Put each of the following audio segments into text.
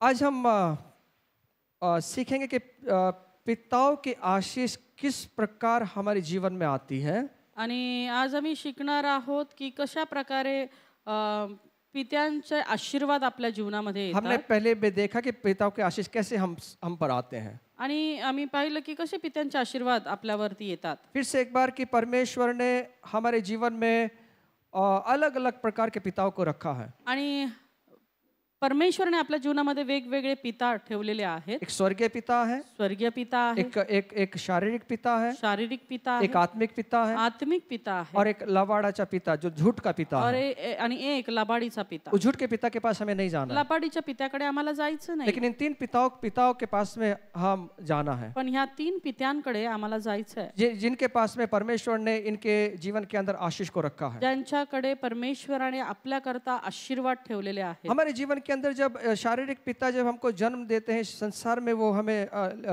आज हम सीखेंगे कि पिताओं की आशीष किस प्रकार हमारे जीवन में आती है। आणि आज आम्ही शिकणार आहोत की कशा प्रकारे पित्यांचे आशीर्वाद आपल्या जीवनामध्ये हमने येतात. पहले भी देखा कि पिताओं की आशीष कैसे हम पर आते हैं। आणि आम्ही पाहिलं की कसे पित्यांचे आशीर्वाद आपल्यावरती येतात. फिर से एक बार कि परमेश्वर ने हमारे जीवन में अलग अलग प्रकार के पिताओं को रखा है। आणि परमेश्वरने आपल्या जीवनामध्ये वेगवेगळे पिता ठेवलेले आहेत. एक स्वर्गीय पिता है, स्वर्गीय पिता आहे, एक शारीरिक पिता है, शारीरिक पिता आहे, एक आत्मिक पिता है आत्मिक पिता आहे और एक लबाड़ाचा पिता जो झूठ का पिता और है। आणि एक लबाडीचा पिता. उस झूठ के पिता के पास हमें नहीं जाना है, लबाडीच्या पित्याकडे आम्हाला जायचं नाही. लेकिन इन तीन पिताओं के पास में हम जाना है, पण ह्या तीन पित्यांकडे आम्हाला जायचं आहे, जिनके पास में परमेश्वर ने इनके जीवन के अंदर आशीष को रखा है। ज्यांच्याकडे परमेश्वराने आपल्याकरता आशीर्वाद ठेवलेले आहेत. हमारे जीवन के अंदर जब शारीरिक पिता जब हमको जन्म देते हैं संसार में, वो हमें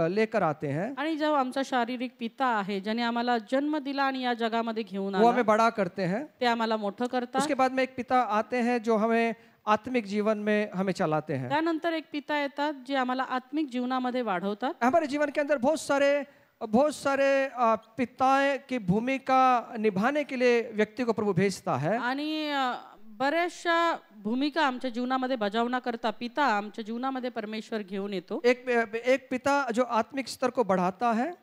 लेकर आते हैं, आणि जेव्हा आमचा शारीरिक पिता आहे ज्याने आम्हाला जन्म दिला आणि या जगामध्ये घेऊन वो आला, हमें बड़ा करते हैं। ते आम्हाला मोठं करतात. उसके बाद में एक पिता आते हैं जो हमें आत्मिक जीवन में हमें चलाते हैं। त्यानंतर एक पिता येतात जे आम्हाला आत्मिक जीवनामध्ये वाढवतात. हमारे जीवन के अंदर बहुत सारे पिताएं की भूमिका निभाने के लिए व्यक्ति को प्रभु भेजता है। आणि बऱ्याचशा भूमिका आमच्या जीवनामध्ये बजावना करता पिता आमच्या जीवनामध्ये परमेश्वर घेऊन येतो. एक पिता जो आत्मिक स्तर को बढ़ाता है,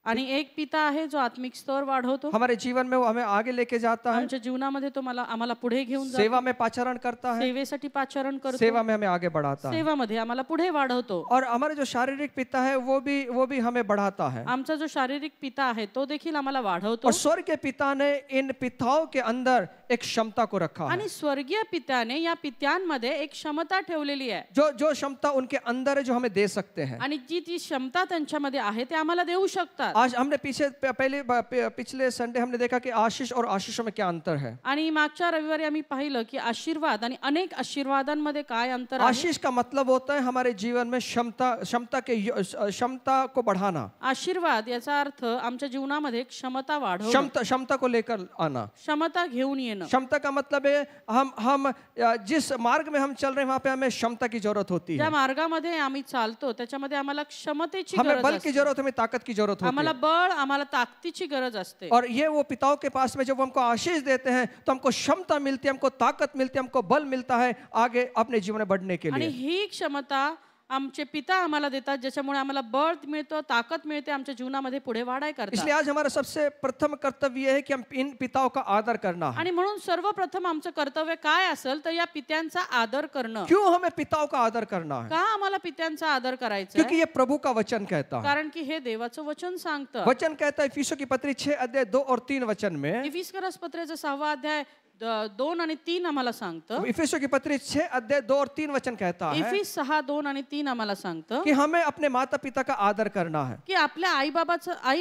आणि एक पिता आहे जो आत्मिक स्तर वाढवतो. हमारे जीवन में वो हमें आगे लेके जाता है, आमच्या जीवनामध्ये तो आम्हाला पुढे घेऊन जातो. सेवा में पाचारण करता है, सेवेसाठी पाचारण करतो. सेवा में हमें आगे बढ़ाता है। सेवामध्ये आम्हाला पुढे वाढवतो. और हमारे जो शारीरिक पिता है वो भी हमें बढ़ाता है। आमचा जो शारीरिक पिता आहे तो देखील आम्हाला वाढवतो. और स्वर्ग के पिता ने इन पिताओं के अंदर एक क्षमता को रखा है, आणि स्वर्गीय पित्याने या पित्यांमध्ये एक क्षमता ठेवलेली आहे, जो क्षमता उनके अंदर है, जो हमें दे सकते हैं। आणि जी क्षमता त्यांच्यामध्ये आहे ते आम्हाला देऊ शकतात. आज हमने पिछले संडे हमने देखा कि आशीष और आशीषों में क्या अंतर है। आणि मागच्या रविवारी आम्ही पाहिलं की आशीर्वाद आणि अनेक आशीर्वादांमध्ये काय अंतर आहे. आशीष का मतलब होता है हमारे जीवन में क्षमता को बढ़ाना। आशीर्वाद याचा अर्थ आमच्या जीवनामध्ये क्षमता वाढवणं, क्षमता को लेकर आना। क्षमता घेऊन येणं. क्षमता का मतलब है हम जिस मार्ग में हम चल रहे हैं वहां पे हमें क्षमता की जरूरत होती है। ज्या मार्गामध्ये आम्ही चालतो त्याच्यामध्ये आम्हाला क्षमतेची हमें गरज बल असते. की जरूरत, हमें ताकत की जरूरत होती आम्हाला है। बळ, आम्हाला ताकदीची गरज असते. और ये वो पिताओं के पास में जब वो हमको आशीष देते हैं तो हमको क्षमता मिलती है, हमको ताकत मिलती है, हमको बल मिलता है आगे अपने जीवन में बढ़ने के आणि लिए। ही क्षमता आमचे पिता आम्हाला देतात ज्याच्यामुळे आम्हाला बळ मिळतं, ताकद मिळते आमच्या जीवनामध्ये पुढे वाढाय करता. इसलिए आज हमारा सबसे प्रथम कर्तव्य है कि हम इन पिताओं का आदर करना है। आणि म्हणून सर्वप्रथम आमचं कर्तव्य काय असेल तर या पित्यांचा आदर करणं. क्यों हमें पिताओं का आदर करना है? का आम्हाला पित्यांचा आदर करायचा क्योंकि आहे? ये प्रभु का वचन कहता है। कारण की हे देवाचं वचन सांगतं. वचन कहता है इफिसियों की पत्री 6 अध्याय 2 और 3 वचन में, इफिसकरस पत्रेचा 6वा अध्याय 2 आणि 3 आम्हाला सांगतं. इफिसियों की पत्री 6 अध्याय 2 और 3 वचन कहता है इफिस 6, 2 आणि 3 आम्हाला सांगतं कि हमें अपने माता पिता का आदर करना है। की आपल्या आई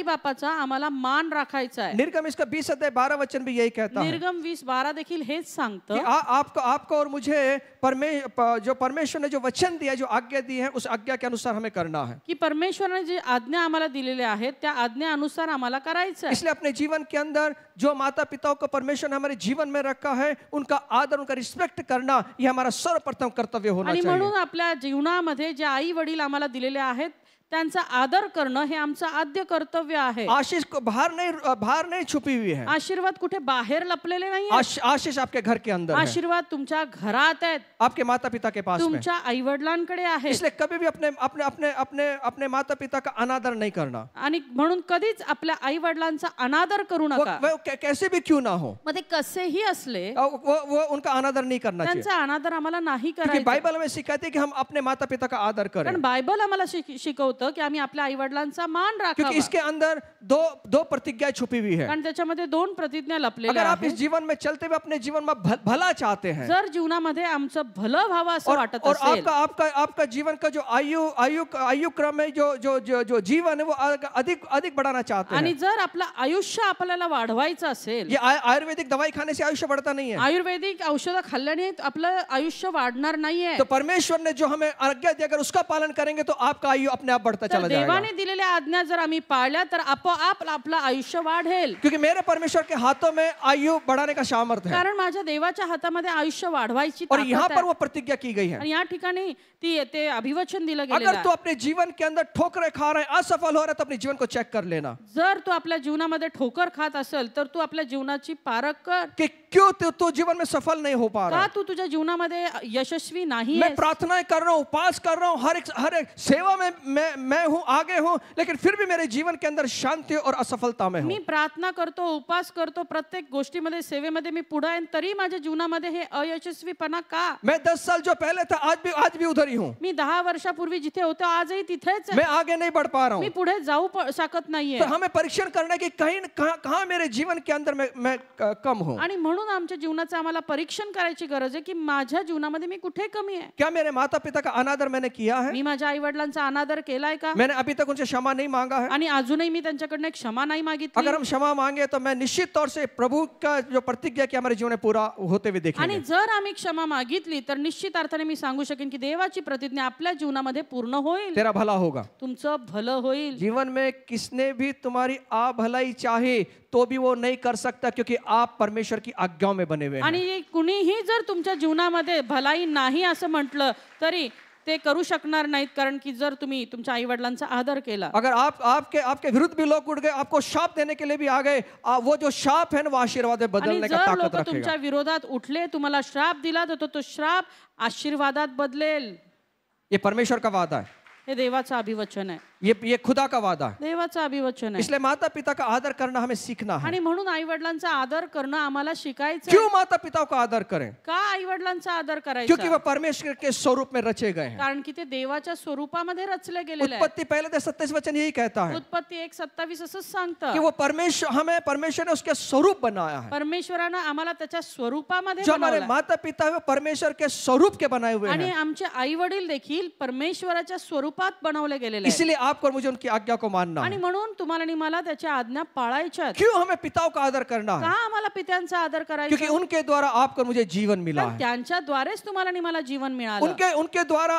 बापाचा आम्हाला मान राखायचा आहे. निर्गम इसका 20 अध्याय 12 वचन भी यही कहता है निर्गम 20:12 देखील हेच कि सांगतं आपको और मुझे जो परमेश्वर ने जो वचन दिया, जो आज्ञा दी है, उस आज्ञा के अनुसार हमें करना है। की परमेश्वराने जी आज्ञा आम्हाला दिलेल्या आहेत त्या आज्ञेनुसार आम्हाला करायचं आहे. इसलिए अपने जीवन के अंदर जो माता पिताओं को परमेश्वर ने हमारे जीवन में रखा है उनका आदर, उनका रिस्पेक्ट करना, ये हमारा सर्वप्रथम कर्तव्य होना आणि चाहिए। म्हणून आपल्या जीवनामध्ये जे आई वडील आम्हाला दिलेले आहेत त्यांचा आदर करणं हे आमचं आद्य कर्तव्य आहे. आशीष को बाहर नहीं छुपी हुई है। आशीर्वाद कुठे बाहेर लपलेले नाही. आशीष आपके घर के अंदर है, आशीर्वाद तुमच्या घरात आहेत, आपके माता पिता के पास में। तुमच्या आई वडिलांकडे आहे. इसलिए कभी भी अपने माता पिता का अनादर नहीं करना। आणि म्हणून कधीच आपल्या आई वडिलांचा अनादर करू नका. वो कैसे भी क्यों ना हो, मग ते कसेही असले वो उनका अनादर नहीं करना चाहिए। त्यांचा अनादर आम्हाला नाही क्योंकि करायचा. बाइबल हमें सिखाती है कि हम अपने माता पिता का आदर करें, कारण बायबल आम्हाला शिकवतं की आम्ही आपल्या आई वडिलांचा मान क्योंकि राखावा. इसके अंदर दो प्रतिज्ञाएं छुपी हुई है। कारण त्याच्यामध्ये 2 प्रतिज्ञा लपलेल्या अगर आप इस आहेत. जीवन में चलते हुए अपने जीवन में भला चाहते हैं, जर जीवनामध्ये आमचं भलं व्हावं असं वाटत और असेल आपका जीवन का जो आयु क्रम है, जो जीवन है, वो अधिक बढ़ाना चाहते आणि हैं। जर आपलं आयुष्य आपल्याला वाढवायचं असेल, ये आयुर्वेदिक दवाई खाने से आयुष्य बढ़ता नहीं है। आयुर्वेदिक औषधं खाल्ल्याने आपलं आयुष्य वाढणार नाहीये. तो परमेश्वर ने जो हमें आज्ञा दी, अगर उसका पालन करेंगे तो आपका आयु अपने आप बढ़ता तर चला जाएगा, देवाने दिलेल्या आज्ञा जर आम्ही पाळल्या तर आपोआप आपलं आयुष्य वाढेल. क्योंकि मेरे परमेश्वर के हाथों में आयु बढ़ाने का सामर्थ्य है कारण माझ्या देवाच्या हातामध्ये आयुष्य वाढवायची और यहाँ ताकद पर आहे. वो प्रतिज्ञा की गई है. आणि या ठिकाणी ते अभिवचन दिलं गेलेलं अगर तू आहे. अपने जीवन के अंदर ठोकरें खा रहा है, असफल हो रहा है, तो अपने जीवन को चेक कर लेना जर तू आपल्या जीवनामध्ये ठोकर खात असेल तर तू आपल्या जीवनाची पारख कर. कि क्यों तू जीवन में सफल नहीं हो पा रहा का है. तू तुझ्या जीवनामध्ये यशस्वी नाही मैं आहेस? प्रार्थनाएं कर रहा हूँ, उपास कर रहा हूँ, हर एक सेवा में मैं हूँ, आगे हूँ, लेकिन फिर भी मेरे जीवन के अंदर शांति और असफलता में हूँ. मी प्रार्थना करतो, उपास करतो, प्रत्येक गोष्टीमध्ये सेवेमध्ये मी पुढे आहे, तरी माझ्या जीवनामध्ये हे अयशस्वीपणा का? मैं 10 साल जो पहले था आज भी उधर ही हूँ. मी 10 वर्षापूर्वी जिथे होतो आजही तिथेच आहे. मैं आगे नहीं बढ़ पा रहा मी हूँ. पुढे जाऊ शकत नाहीये. तो हमें परीक्षण करना है कि कहाँ मेरे जीवन के अंदर मैं कम हूँ. आणि म्हणून आमच्या जीवनाचं आम्हाला परीक्षण करायची गरज आहे की माझ्या जीवनामध्ये मी कुठे कमी आहे. क्या मेरे माता पिता का अनादर मैंने किया है? मी माझ्या आई वडिलांचा अनादर केलाय का? मैंने अभी तक उनसे क्षमा नहीं मांगा है. आणि अजूनही मी त्यांच्याकडनं एक क्षमा नाही मागितली. अगर हम क्षमा मांगे तो मैं निश्चित तौर से प्रभु का जो प्रतिज्ञा की हमारे जीवन में पूरा होते हुए आणि देखेंगे. जर आम्ही क्षमा मागितली तर निश्चित अर्थाने मी सांगू शकेन की देवाची प्रतिज्ञा आपल्या जीवनामध्ये पूर्ण होईल. तेरा भला होगा. तुमचं भलं होईल. जीवन में किसने भी तुम्हारी भलाई चाहे तो भी वो नहीं कर सकता, क्योंकि आप परमेश्वर की आज्ञाओं में बने हुए हैं. आणि कुणीही जर तुमच्या जीवनामध्ये भलाई नाही असं म्हटलं तरी ते करू शकणार नाहीत, कारण की जर तुम्ही तुमच्या आई वडिलांचा आदर केला. अगर आपके विरुद्ध भी लोग उठ गए, आपको शाप देने के लिए भी आ गए, वो जो शाप है ना वो आशीर्वाद में आणि बदलने का जर ताकत लोक रखेगा. तुमच्या विरोधात उठले, तुम्हाला श्राप दिला, तर तो श्राप आशीर्वादात बदलेल. ये परमेश्वर का वादा है. हे देवाचं अभिवचन आहे. ये खुदा का वादा है. देवाचं अभिवचन आहे. इसलिए माता पिता का आदर करना हमें सीखना है. आणि म्हणून आई वडिलांचा आदर करणं आम्हाला शिकायचं. क्यों माता पिता का आदर करें? का आई वडिलांचा आदर क्योंकि करायचा? वह परमेश्वर के स्वरूप में रचे गए हैं. कारण की ते देवाच्या स्वरूपामध्ये रचले गेलेले आहे. उत्पत्ति पहले 27 वचन यही कहता है उत्पत्ती 1:27 असंच सांगतं कि वो परमेश्वर ने उसके स्वरूप बनाया है. परमेश्वरानं आम्हाला त्याच्या स्वरूपामध्ये जो हमारे बनवलंय. माता पिता है वो परमेश्वर के स्वरूप के बनाए हुए आणि हैं. आमचे आई वडील देखील परमेश्वराच्या स्वरूपात बनवले गेलेले आहेत. इसलिए आपको और मुझे उनकी आज्ञा को मानना आणि है. म्हणून तुम्हाला आणि मला त्याच्या आज्ञा पाळायच्या आहेत. क्यों हमें पिताओं का आदर करना का है? आम्हाला पित्यांचा आदर करायचा? क्योंकि उनके द्वारा आपको और मुझे जीवन मिला कारण है. त्यांच्याद्वारेच तुम्हाला आणि मला जीवन मिळालं. उनके द्वारा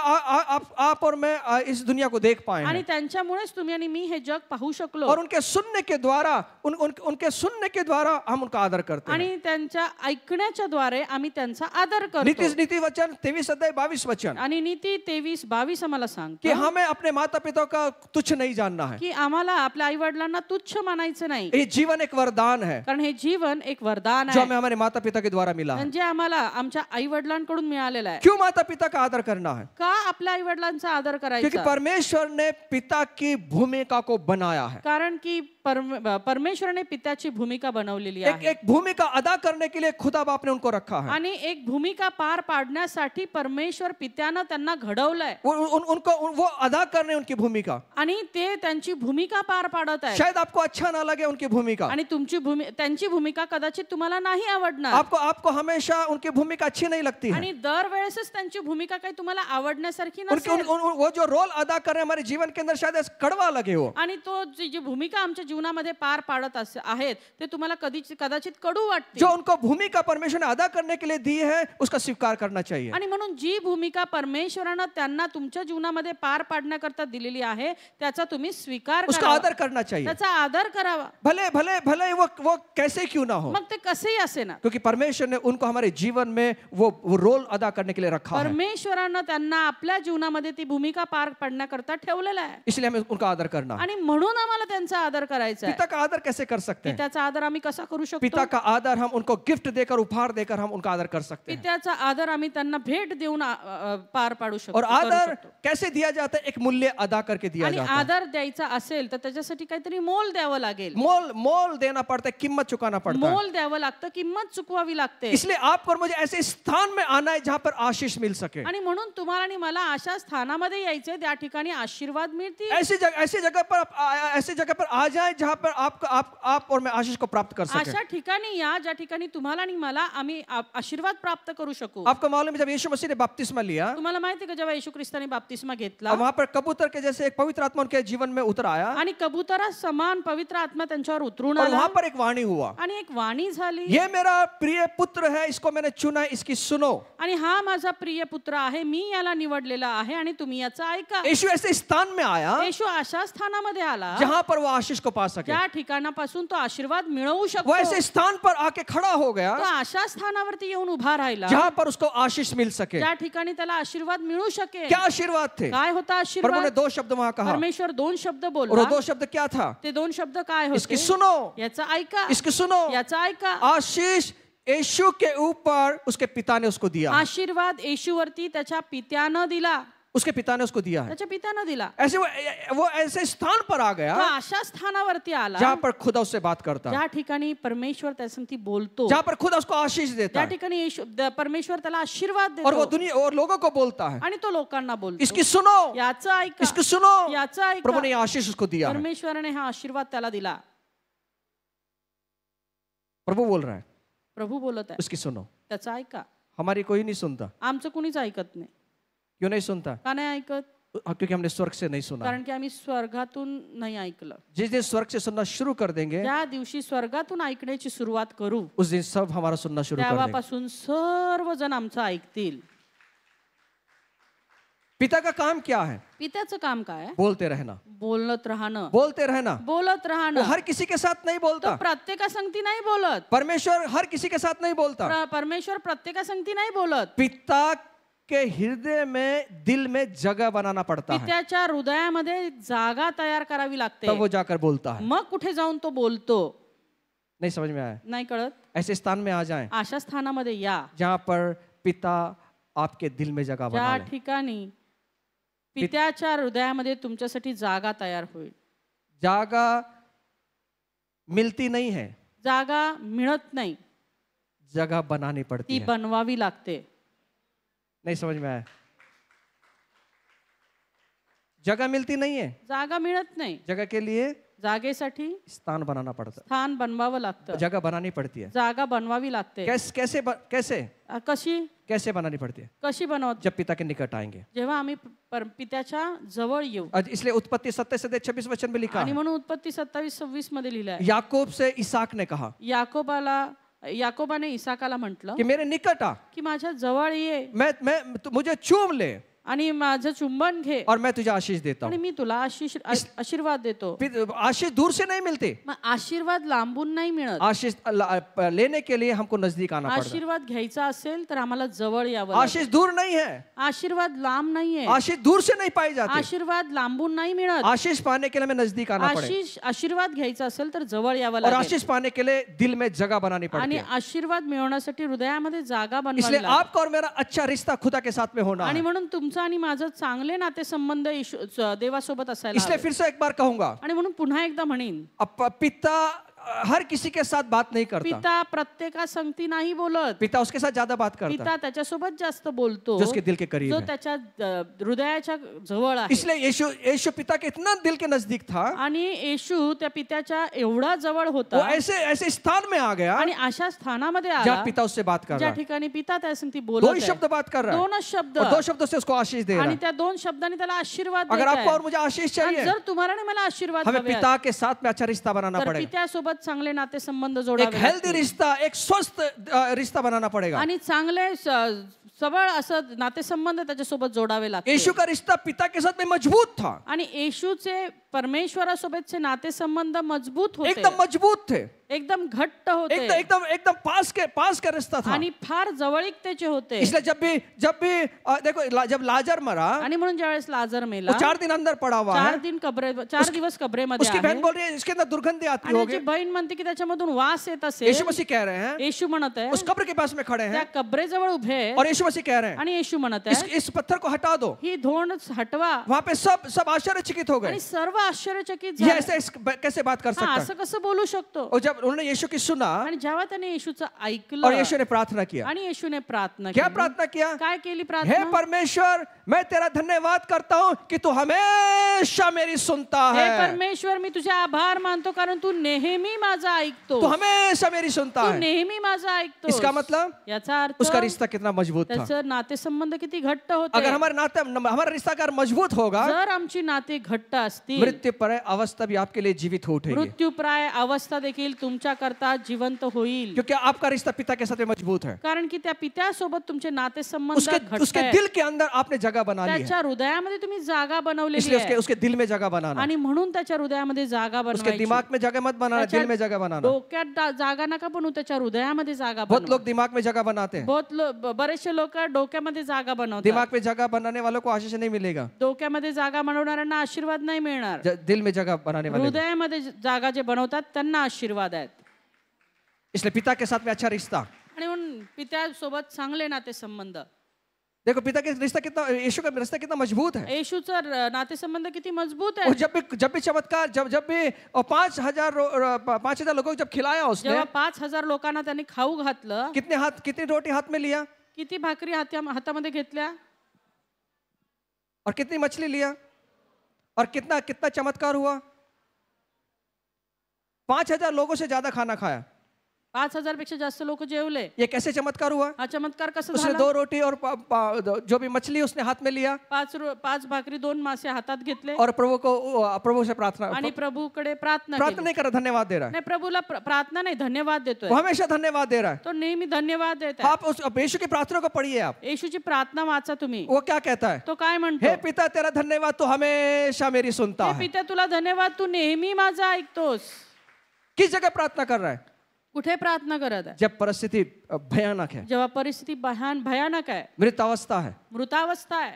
आप और मैं इस दुनिया को देख पाए आणि हैं. त्यांच्यामुळेच तुम्ही आणि मी हे जग पाहू शकलो. और उनके सुनने के द्वारा उनके द्वारा हम उनका आदर करते हैं. आणि त्यांच्या ऐकण्याच्या द्वारे आम्ही त्यांचा आदर करतो. नीति वचन 23 अध्याय 22 वचन आणि नीती 23:22 आम्हाला कि सांगतो हमें अपने माता पिता का तुच्छ नहीं जानना है. की आम्हाला आपल्या आई वडिलांना तुच्छ मानायचं नाही. ये जीवन एक वरदान है कारण हे जीवन एक वरदान जो आहे, हमें हमारे माता पिता के द्वारा मिला है. म्हणजे आम्हाला आमच्या आई वडिलांकडून मिळालेलं आहे. क्यों माता पिता का आदर करना है? का आपल्या आई वडिलांचा आदर क्योंकि करायचा? परमेश्वर ने पिता की भूमिका को बनाया है. कारण की परमेश्वराने पित्याची भूमिका बनवलेली आहे. एक भूमिका अदा करने के लिए खुदा बाप ने उनको रखा है. आणि एक भूमिका पार पाडण्यासाठी परमेश्वर पित्यानं त्यांना घडवलंय. उनको वो अदा कर रहे हैं उनकी भूमिका. आणि ते त्यांची भूमिका पार पाडत आहेत. शायद आपको अच्छा ना लगे उनकी भूमिका. आणि त्यांची भूमिका कदाचित तुम्हाला नाही आवडणार. आपको हमेशा उनकी भूमिका अच्छी नहीं लगती है. आणि दरवेळेसच त्यांची भूमिका काही तुम्हाला आवडण्यासारखी उनके नसेल. वो जो रोल अदा कर रहे हैं हमारे जीवन के अंदर शायद कड़वा लगे हो. आणि तो जी भूमिका आमच्या जीवनामध्ये पार पाडत आहेत ते तुम्हाला कदाचित कडू वाटते. जो उनको भूमिका परमेश्वर ने अदा करने के लिए दी है उसका स्वीकार करना चाहिए. आणि म्हणून जी भूमिका परमेश्वरानं त्यांना तुमच्या जीवनामध्ये पार पाडण्याकरता दिलेली आहे त्याचा तुम्ही स्वीकार उसका करावा. आदर करना चाहिए. त्याचा आदर करावा. भले वो कैसे क्यों ना हो. मग ते कसेही असे ना, क्योंकि परमेश्वर ने उनको हमारे जीवन में वो रोल अदा करने के लिए रखा है. परमेश्वरानं त्यांना आपल्या जीवनामध्ये ती भूमिका पार पाडण्याकरता ठेवलेलं आहे. इसलिए हमें उनका आदर करना है. आणि म्हणून आम्हाला त्यांचा आदर करायचा आहे. पिता का आदर कैसे कर सकते हैं? पित्याचा आदर आम्ही कसा करू शकतो? पिता का आदर हम उनको गिफ्ट देकर उपहार देकर हम उनका आदर कर सकते हैं. पित्याचा आदर आम्ही त्यांना भेट देऊन पार पाडू शकतो. और करू आदर शकतो. कैसे दिया जाता है? एक मूल्य अदा करके दिया आणि जाता है. आदर द्यायचा असेल तर त्याच्यासाठी काहीतरी मोल द्यावं लागेल. मोल देना पड़ता है, कीमत चुकाना पड़ता है. मोल द्यावं लागतं, किंमत चुकवावी लागते. इसलिए आपको और मुझे ऐसे स्थान में आना है जहां पर आशीष मिल सके. आणि म्हणून तुम्हाला आणि मला अशा स्थानामध्ये यायचंय त्या ठिकाणी आशीर्वाद मिळतील. ऐसी जगह पर आ जाए जहां पर आप और मैं आशीष को प्राप्त कर सके। अशा ठिकाणी या ज्या ठिकाणी तुम्हाला आणि मला आम्ही आशीर्वाद प्राप्त करू शकू। आपको मालूम है जब यीशु मसीह ने बपतिस्मा लिया, तुम्हाला माहिती का जेव्हा येशू ख्रिस्ताने बाप्तिस्मा घेतला और वहां पर कबूतर के जैसे एक पवित्र आत्मा उनके जीवन में उतर आया, आणि कबुतरा समान पवित्र आत्मा त्यांच्यावर उतरून और आला वहां पर एक वाणी हुआ, आणि एक वाणी झाली, ये मेरा प्रिय पुत्र है, इसको मैंने चुना है, इसकी सुनो। आणि हा माझा प्रिय पुत्र आहे, मी याला निवडलेला आहे आणि तुम्ही याचा ऐका। यीशु ऐसे स्थान में आया येशू अशा स्थानामध्ये आला जहां पर वो आशीष को पा सके। ज्या ठिकाणापासून तो आशीर्वाद मिळवू वो शकतो। ऐसे स्थान पर आके खड़ा हो गया तो अशा स्थानावरती येऊन उभा राहिला जहां पर उसको आशीष मिल सके। ज्या ठिकाणी त्याला आशीर्वाद मिळू शकेल। क्या आशीर्वाद थे? काय होता प्रभु ने आशीर्वाद? 2 शब्द वहां कहा, परमेश्वर 2 शब्द और बोलला। वो 2 शब्द क्या था? ते 2 शब्द काय इसकी होते? सुनो, याचा ऐका, इसकी सुनो। याचा ऐका। आशीष यीशु के ऊपर उसके पिता ने उसको दिया, आशीर्वाद येशूवरती त्याच्या पित्यानं दिला, उसके पिता ने उसको दिया है। त्याच्या पित्यानं दिला। ऐसे वो ऐसे स्थान पर आ गया तो अशा स्थानावरती आला जहां पर खुदा उससे बात करता है, ज्या ठिकाणी परमेश्वर त्याच्याशी बोलतो, जहां पर खुदा उसको आशीष देता त्या है, ठिकाणी परमेश्वर त्याला आशीर्वाद और वो देतो दुनिया और लोगों को बोलता है, आणि तो लोकांना बोलतो, इसकी सुनो, याचं ऐका, इसकी सुनो। याचं ऐका। प्रभु ने ये आशीष उसको दिया है। परमेश्वराने हा आशीर्वाद त्याला दिला। प्रभु बोल रहा है, प्रभू बोलत आहे, उसकी सुनो। त्याचं ऐका। हमारी कोई नहीं सुनता। आमचं कुणीच ऐकत नाही। क्यों नहीं सुनता? का नाही ऐकत? क्योंकि हमने स्वर्ग से नहीं सुना। कारण की आम्ही स्वर्गातून नाही ऐकलं। जिस दिन स्वर्ग से सुनना शुरू कर देंगे, ज्या दिवशी स्वर्गातून ऐकण्याची सुरुवात करू, उस दिन सब हमारा सुनना शुरू कर देंगे। तेव्हापासून सर्वजण आमचं ऐकतील। पिता का काम क्या है? पित्याचं काम काय? बोलते रहना, बोलत राहणं, बोलते रहना। बोलत वो राहणं। हर किसी के साथ नहीं तो बोलता। प्रत्येकासंगती नाही बोलत। परमेश्वर हर किसी के साथ नहीं बोलता। परमेश्वर प्रत्येकासंगती नाही बोलत। पिता के हृदय में, दिल में जगह बनाना पड़ता है, पित्याच्या हृदयामध्ये जागा तयार करावी लागते, तब वो जाकर बोलता है। मग कुठे जाऊन तो बोलतो। नहीं समझ में आया? नाही कळत? ऐसे स्थान में आ जाएं अशा स्थानामध्ये या जहां पर पिता आपके दिल में जगह बना ज्या ले। ठिकाणी पित्याच्या हृदयामध्ये तुमच्यासाठी जागा तयार होईल। जागा मिलती नहीं है, जागा मिळत नाही, जगह बनानी पड़ती ती है। बनवावी लागते। नहीं समझ में आया? जगह मिलती नहीं है, जागा मिळत नाही, जगह के लिए जागेसाठी स्थान बनाना पड़ता स्थान बनवावं लागतं, है, जगह बनानी पड़ती है। जागा बनवावी लागते। कैसे कशी कैसे बनानी पड़ती है? कशी बनवत? जब पिता के निकट आएंगे। जेव्हा आम्ही पित्याच्या जवळ येऊ। और इसलिए उत्पत्ति 27-26 वचन में लिखा आणि है, म्हणून उत्पत्ती 27-26 मध्ये लिहिलं आहे, याकूब से इसाक ने कहा याकोबाने इसाकाला म्हटलं कि मेरे निकट आ, की माझ्या जवळ ये मुझे चूम ले, आणि माझं चुंबन घे, और मैं तुझे आशीष देता आणि हूँ। मी तुला आशीर्वाद देतो। आशीष दूर से नहीं मिलते, मग आशीर्वाद लांबून नाही मिळत। आशीष लेने के लिए हमको नजदीक आना पड़ता है। आशीर्वाद घ्यायचा असेल तर आम्हाला जवळ यावं आशीष लागेल। दूर नहीं है, आशीर्वाद लांब नाहीये, आशीष दूर से नहीं पाई जाती। आशीर्वाद लांबून नाही मिळत। आशीष पाने के लिए हमें नजदीक आना पड़ेगा, आशीर्वाद घ्यायचा असेल तर जवळ यावं और लागेल, आशीष पाने के लिए दिल में जगह बनानी पड़ती आणि है। आशीर्वाद मिळवण्यासाठी हृदयामध्ये जागा बनवावी इसलिए लागेल। आपका और मेरा अच्छा रिश्ता खुदा के साथ में होना आणि है। म्हणून तुमचं आणि माझं चांगले नातेसंबंध देवासोबत असायला इसलिए हवे। फिर से एक बार कहूंगा, आणि म्हणून पुन्हा एकदा म्हणेन, पिता हर किसी के साथ बात नहीं करता, पिता प्रत्येकासंगती नाही बोलत, पिता उसके साथ ज्यादा बात करता है पिता त्याच्यासोबत जास्त बोलतो जो उसके दिल के करीब जो है। त्याच्या हृदयाच्या जवळ आहे। इसलिए यीशु पिता के इतना दिल के नजदीक था, आणि येशू त्या पित्याच्या एवढा जवळ वो होता ऐसे स्थान में आ गया आणि अशा स्थानामध्ये आला जहाँ पिता उससे बात कर ज्या रहा है। ठिकाणी पिता त्यासंगती 2 बोलत ही आहे। शब्द बात कर रहा है, 2च शब्द, और 2 शब्दों से उसको आशीष दे रहा आणि है। त्या 2 शब्दांनी त्याला आशीर्वाद अगर देत आपको और आहे। मुझे आशीष आणि चाहिए, जर तुम्हाला आणि मला आशीर्वाद हमें हवे आहेत, पिता के साथ में अच्छा रिश्ता बनाना तर पड़ेगा। पित्यासोबत चांगले नातेसंबंध एक जोडावे हेल्दी लागतील। रिश्ता, एक स्वस्थ रिश्ता बनाना पड़ेगा। आणि चांगले सबळ असं नातेसंबंध त्याच्यासोबत जोडावे लागतील। यीशु का रिश्ता पिता के साथ में मजबूत था, आणि येशूचे परमेश्वरासोबतचे नातेसंबंध मजबूत होते, एकदम मजबूत थे, एकदम घट्ट होते, एकदम पास का रिश्ता था। आणि फार जवळीकतेचे होते। इसलिए जब भी देखो, जब लाजर मरा, आणि म्हणून ज्यावेळेस लाजर मेला, वो 4 दिन अंदर पड़ा हुआ है, 4 दिवस कबरेमध्ये उसकी आहे, बहन बोल रही है इसके अंदर दुर्गंधी आती आणि होगी। त्याची बहीण म्हणते की त्याच्यामधून वास येत यीशु असेल। मसीह कह रहे हैं, येशू म्हणत आहे उस कब्र के पास में खड़े त्या हैं, कबरेजवळ उभे आहेत, और यीशु मसीह मसीह कह रहे हैं आणि येशू म्हणत इस, आहे इस पत्थर को हटा दो. ही धोंड हटवा. वहां पे सब सब आश्चर्यचकित हो गए. आणि सर्व आश्चर्यचकित ये झाले. ऐसे कैसे बात कर हा, सकता है? असं कसं बोलू शकतो? और जब उन्होंने यीशु की सुना आणि जेव्हा त्याने येशूचं और ऐकलं यीशु ने प्रार्थना किया. आणि येशूने प्रार्थना क्या केली. प्रार्थना किया? काय केली हे प्रार्थना? परमेश्वर, मैं तेरा धन्यवाद करता हूं कि तू हमेशा मेरी सुनता हे है. परमेश्वर, मी तुझे आभार मानतो कारण तू नेहमी माझा ऐकतो. तू हमेशा मेरी सुनता तू है. नेहमी माझा ऐकतो. इसका मतलब याचा अर्थ उसका रिश्ता कितना मजबूत था. त्याचं नातेसंबंध किती घट्ट होते. अगर हमारा रिश्ता अगर मजबूत होगा, जर आमची नाते घट्ट असतील, मृत्युपर्य अवस्था भी आपके लिए जीवित हो उठेगी. मृत्यूप्राय अवस्था देखील तुमच्या करता जिवंत होईल. क्योंकि आपका रिश्ता पिता के साथ में मजबूत है. कारण की त्या पित्यासोबत तुमचे नातेसंबंध घट्ट उसके आहेत. दिल के अंदर आपने जगह बना ली है. त्याच्या हृदयामध्ये तुम्ही जागा बनवलेली इसलिए आहे उसके दिल में जगह बनाना, आणि म्हणून त्याच्या हृदयामध्ये जागा उसके बनवायची. दिमाग में जगह मत बनाना, दिल में जगह बनाना. डोक्यात जागा नका बनवू, त्याच्या हृदयामध्ये जागा बहुत बनवा. लोग दिमाग में जगह बनाते हैं. बरेचसे लोक डोक्यामध्ये जागा बनवतात. दिमाग में जगह बनाने वालों को आशीष नहीं मिलेगा. डोक्यामध्ये जागा बनवणाऱ्यांना आशीर्वाद नाही मिळणार. दिल में जगह बनाने वाले. हृदयामध्ये जागा जे बनवतात त्यांना आशीर्वाद आहेत. इसलिए पिता के साथ में अच्छा रिश्ता. आणि म्हणून पित्यासोबत चांगले नातेसंबंध. देखो पिता के रिश्ता कितना, यीशु का रिश्ता कितना मजबूत है. येशूचा नातेसंबंध किती मजबूत और आहे. जब भी चमत्कार, जब भी 5,000 लोगों को जब खिलाया उसने, जेव्हा 5,000 लोकांना त्यांनी खाऊ घातलं, कितनी रोटी हाथ में लिया किती भाकरी हातामध्ये घेतल्या और कितनी मछली लिया और कितना कितना चमत्कार हुआ. 5,000 लोगों से ज्यादा खाना खाया. 5,000 पेक्षा जास्त लोक जेवले. ये कैसे चमत्कार हुआ? हा चमत्कार कसा उसने झाला? 2 रोटी और जो भी मछली उसने हाथ में लिया 5 भाकरी 2 मासे हातात घेतले और प्रभु से प्रार्थना आणि प्रभूकडे प्रार्थना प्रार्थना केली. नहीं कर रहा, धन्यवाद दे रहा है. नाही, प्रभूला प्रार्थना नाही, धन्यवाद देतोय. वो हमेशा धन्यवाद दे रहा है. तो नेहमी धन्यवाद देत आहे. आप उस यीशु की प्रार्थना को पढ़िए. आप येशूची प्रार्थना वाचा तुम्ही. वो क्या कहता है? तो काय म्हणतो? हे पिता तेरा धन्यवाद, तू हमेशा मेरी सुनता हे है. पित्या, तुला धन्यवाद, तू नेहमी माझा ऐकतोस. किस जगह प्रार्थना कर रहा है? कुठे प्रार्थना करत आहे? जब परिस्थिति भयानक है, जेव्हा परिस्थिती भयानक आहे, मृत अवस्था है, मृतावस्था आहे,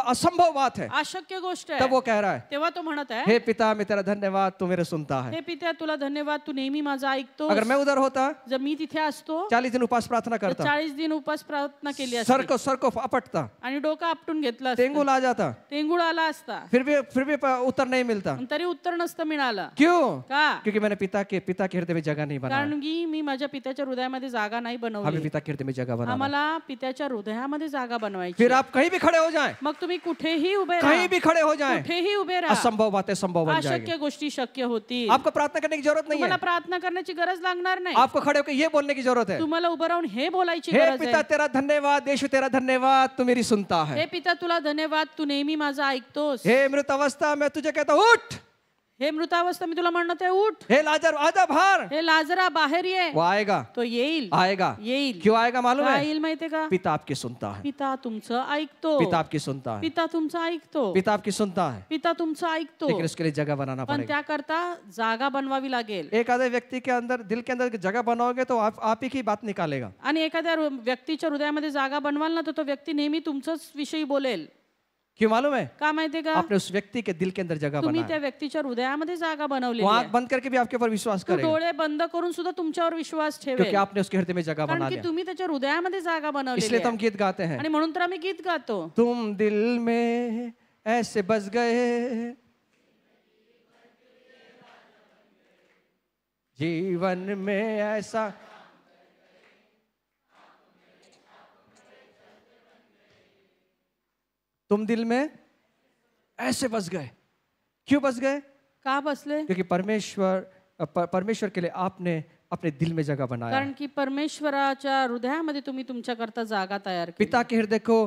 असंभव बात है, अशक्य गोष्ट तब आहे, वो कह रहा है तेव्हा तो म्हणत आहे, हे पिता मैं तेरा धन्यवाद, तू मेरे सुनता है. हे पित्या, तुला धन्यवाद, तू नेहमी माझा ऐकतोस. अगर मैं उधर होता, जर मी तिथे असतो 40 दिन उपास प्रार्थना तर करता, 40 दिन उपास प्रार्थना केली सर असती को अपटता, आणि डोकं आपटून घेतलं तेंगुल असतं, आ जाता, टेंगुळ आला असता, फिर भी उत्तर नहीं मिलता. पण तरी उत्तर नसतं मिळालं. क्यों? का? क्योंकि मैंने पिता के हृदय में जगह नहीं बनाया. कारण की मी माझ्या पित्याच्या हृदयामध्ये जागा नाही हमें बनवली. पिता के हृदय में जगह बनाना. आम्हाला पित्याच्या हृदयामध्ये जागा बनवायची. फिर आप कहीं भी खड़े हो जाएं, मग तुम्ही कुठेही उभे राहा, कहीं भी खड़े हो जाएं, कुठेही उभे राहा, असंभव बातें संभव बन जाएंगी. अशक्य गोष्टी शक्य होतील. आपको प्रार्थना करने की जरूरत नहीं तुम्हाला है. प्रार्थना करण्याची गरज लागणार नाही. आपको खड़े होकर ये बोलने की जरूरत है, तुम्हाला उभं राहून हे बोलायची हे गरज पिता आहे. तेरा धन्यवाद, यीशु तेरा धन्यवाद, तू मेरी सुनता है. हे पिता, तुला धन्यवाद, तू नेहमी माझा ऐकतोस. हे मृत अवस्था मैं तुझे कहता हूं, उठ. हे मृतावस्था मी तुला म्हणत आहे, उठ. हे लाजर आजा बाहर. हे लाजरा बाहेर ये. वो आएगा, तो येईल. आएगा. क्यों आएगा मालूम काय है? येईल माहितीये का? पिता आपकी सुनता है. पिता तुमचं ऐकतो. पिता आपकी सुनता है. पिता तुमचं ऐकतो. पिता आपकी सुनता है. पिता तुमचं ऐकतो. लेकिन उसके लिए जगह बनाना पण पड़ेगा. त्याकरता जागा बनवावी लागेल. एक आधे व्यक्ति के अंदर, दिल के अंदर जगह बनाओगे तो आप ही की बात निकालेगा. आणि एखाद्या व्यक्तीच्या हृदयामध्ये जागा बनवाल ना, तर तो व्यक्ती नेहमी तुमचंच विषयी बोलेल. क्यों मालूम है? का माहितीये का? आपने उस व्यक्ति के दिल के अंदर जगह तुम्ही बनाया. त्या व्यक्तीच्या हृदयामध्ये जागा बनवली वो आंख बंद करके भी आपके ऊपर विश्वास तो करेगा, डोळे बंद करून सुद्धा तुमच्यावर विश्वास क्योंकि ठेवेल. आपने उसके हृदय में जगह कारण बना की लिया. तुम्ही त्याच्या हृदयामध्ये जागा बनवली इसलिए तो हम गीत गाते हैं, आणि म्हणून तर आम्ही गीत गातो. तुम दिल में ऐसे बस गए, जीवन में ऐसा. तुम दिल में ऐसे बस गए. क्यों बस गए? का बसले? क्योंकि परमेश्वर के लिए आपने अपने दिल में जगह बनाया. कारण की परमेश्वराच्या हृदयामध्ये तुम्ही तुमच्याकरता जागा तयार केली. पिता के हृदय को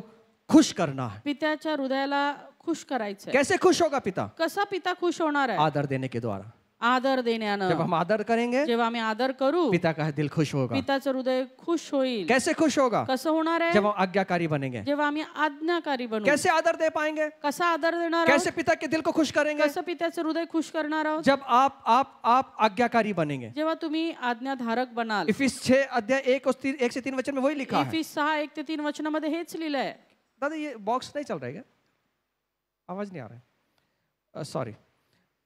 खुश करना है. पित्याच्या हृदयाला खुश करायचंय. कैसे खुश होगा पिता? कसा पिता खुश होणार आहे? आदर देने के द्वारा. आदर देण्यानं. जब हम आदर करेंगे, जेव्हा आम्ही आदर करू, पिता का दिल खुश होगा. पिताचं हृदय खुश होईल. कैसे खुश होगा? कसं होणार आहे? जब हम आज्ञाकारी बनेंगे. जेव्हा आम्ही आज्ञाकारी बनू. कैसे आदर दे पाएंगे? कसा आदर देणार कैसे आहोत? पिता के दिल को खुश करेंगे? कसं पित्याचं हृदय खुश करणार आहोत? जब आप आज्ञाकारी बनेंगे. जेव्हा तुम्ही आज्ञाधारक बनाल. इफिस 6 अध्याय 1 से 3 वचन में वही लिखा है. इफिस 6:1-3 वचनामध्ये हेच लिहिलंय. दादा ये बॉक्स नहीं चल रहा है क्या? आवाज नहीं आ रहा है. सॉरी.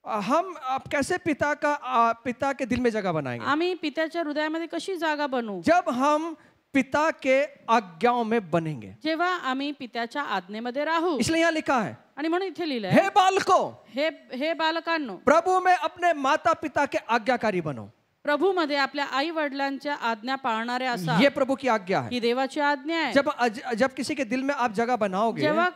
हम आप कैसे पिता के दिल में जगह बनाएंगे? आम्ही पित्याच्या हृदयामध्ये कशी जागा बनवू? जब हम पिता के आज्ञाओं में बनेंगे। जेव्हा आम्ही पित्याच्या आज्ञेमध्ये राहू, इसलिए यहाँ लिखा है, आणि म्हणून इथे लिहिलंय, हे बालकों, हे हे बालकांनो, प्रभु में अपने माता पिता के आज्ञाकारी बनो। प्रभूमध्ये आपल्या आई वडिलांच्या आज्ञा पाळणारे असा, ये प्रभु की आज्ञा है। ही देवाची आज्ञा आहे। जब किसी के दिल में आप जगह बनाओगे, जेव्हा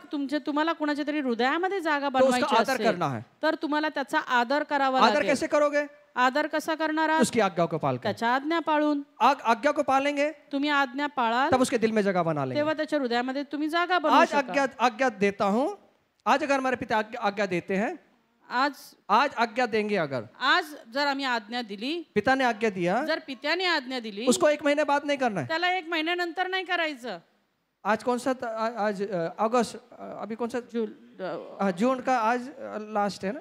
तुम्हाला कुणाच्या तरी हृदयामध्ये जागा तो उसका बनवायची आदर असेल, करना है। तर तुम्हाला त्याचा आदर करावा आदर लागेल। कैसे करोगे? आदर कसा करणार आहात? उसकी आज्ञा को पालकर। त्याच्या आज्ञा पाळून। आज्ञा को पालेंगे तुम्ही आज्ञा पाळाल, तब उसके दिल में जगह बना लेंगे। तेव्हा त्याच्या हृदयामध्ये तुम्ही जागा बनवू आज शकाल। आज्ञा देता हूँ। आज अगर हमारे पिता आज्ञा देते हैं, आज आज्ञा देंगे, अगर आज जर आम्ही आज्ञा दिली, पिता ने आज्ञा दिया, जर पित्याने आज्ञा दिली, उसको 1 महीने बाद नहीं करना है। त्याला 1 महिन्यानंतर नाही करायचं। आज कौन सा आज अगस्त, अभी कौन सा जून का आज लास्ट है ना?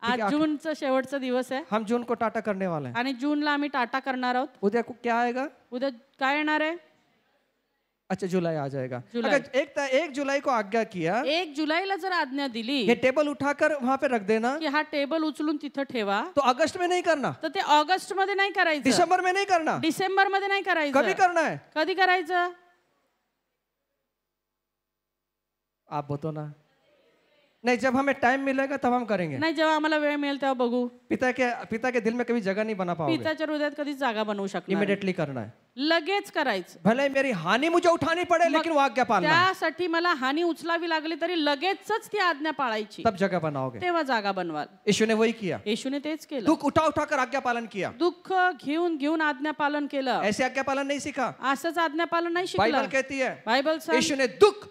आज जूनचा शेवटचा दिवस आहे। हम जून को टाटा करने वाले हैं आणि जूनला आम्ही टाटा करणार आहोत। उद्या को क्या आएगा? उद्या काय येणार आहे? अच्छा, जुलाई आ जाएगा। जुलाई। अगर 1 जुलाई को आज्ञा किया, 1 जुलैला जर आज्ञा दिली, ये टेबल उठाकर वहां पे रख देना, की हा टेबल उचलून तिथं ठेवा, तो अगस्त में नहीं करना, तर ते ऑगस्ट मध्ये नाही करायचं, दिसंबर में नहीं करना, डिसेंबर मध्ये नाही करायचं। कभी करना है। कधी करायचं? आप बोलो ना। नहीं, जब हमें टाइम मिलेगा तब हम करेंगे। नाही, जेव्हा आम्हाला वेळ मिळेल तेव्हा बघू। पिता के दिल में कभी जगह नहीं बना पाओगे। पित्याच्या हृदयात कधीच जागा बनवू शकणार नाही। इमिडिएटली करना है। लगेच करायचं। भले मेरी हानि मुझे उठानी पड़े, लेकिन वो आज्ञा पालना है। त्यासाठी मला हानी उचलावी लागली तरी लगेचच ती आज्ञा पाळायची, तब जगह बनाओगे। तेव्हा जागा बनवाल। यीशु ने वही किया। येशूने तेच केलं। दुख उठा उठाकर आज्ञा पालन किया। दुःख घेऊन घेऊन आज्ञा पालन केलं। ऐसे आज्ञा पालन नहीं सीखा। असंच आज्ञा पालन नाही बाइबल शिकलं। कहती है, बायबल यीशु ने दुख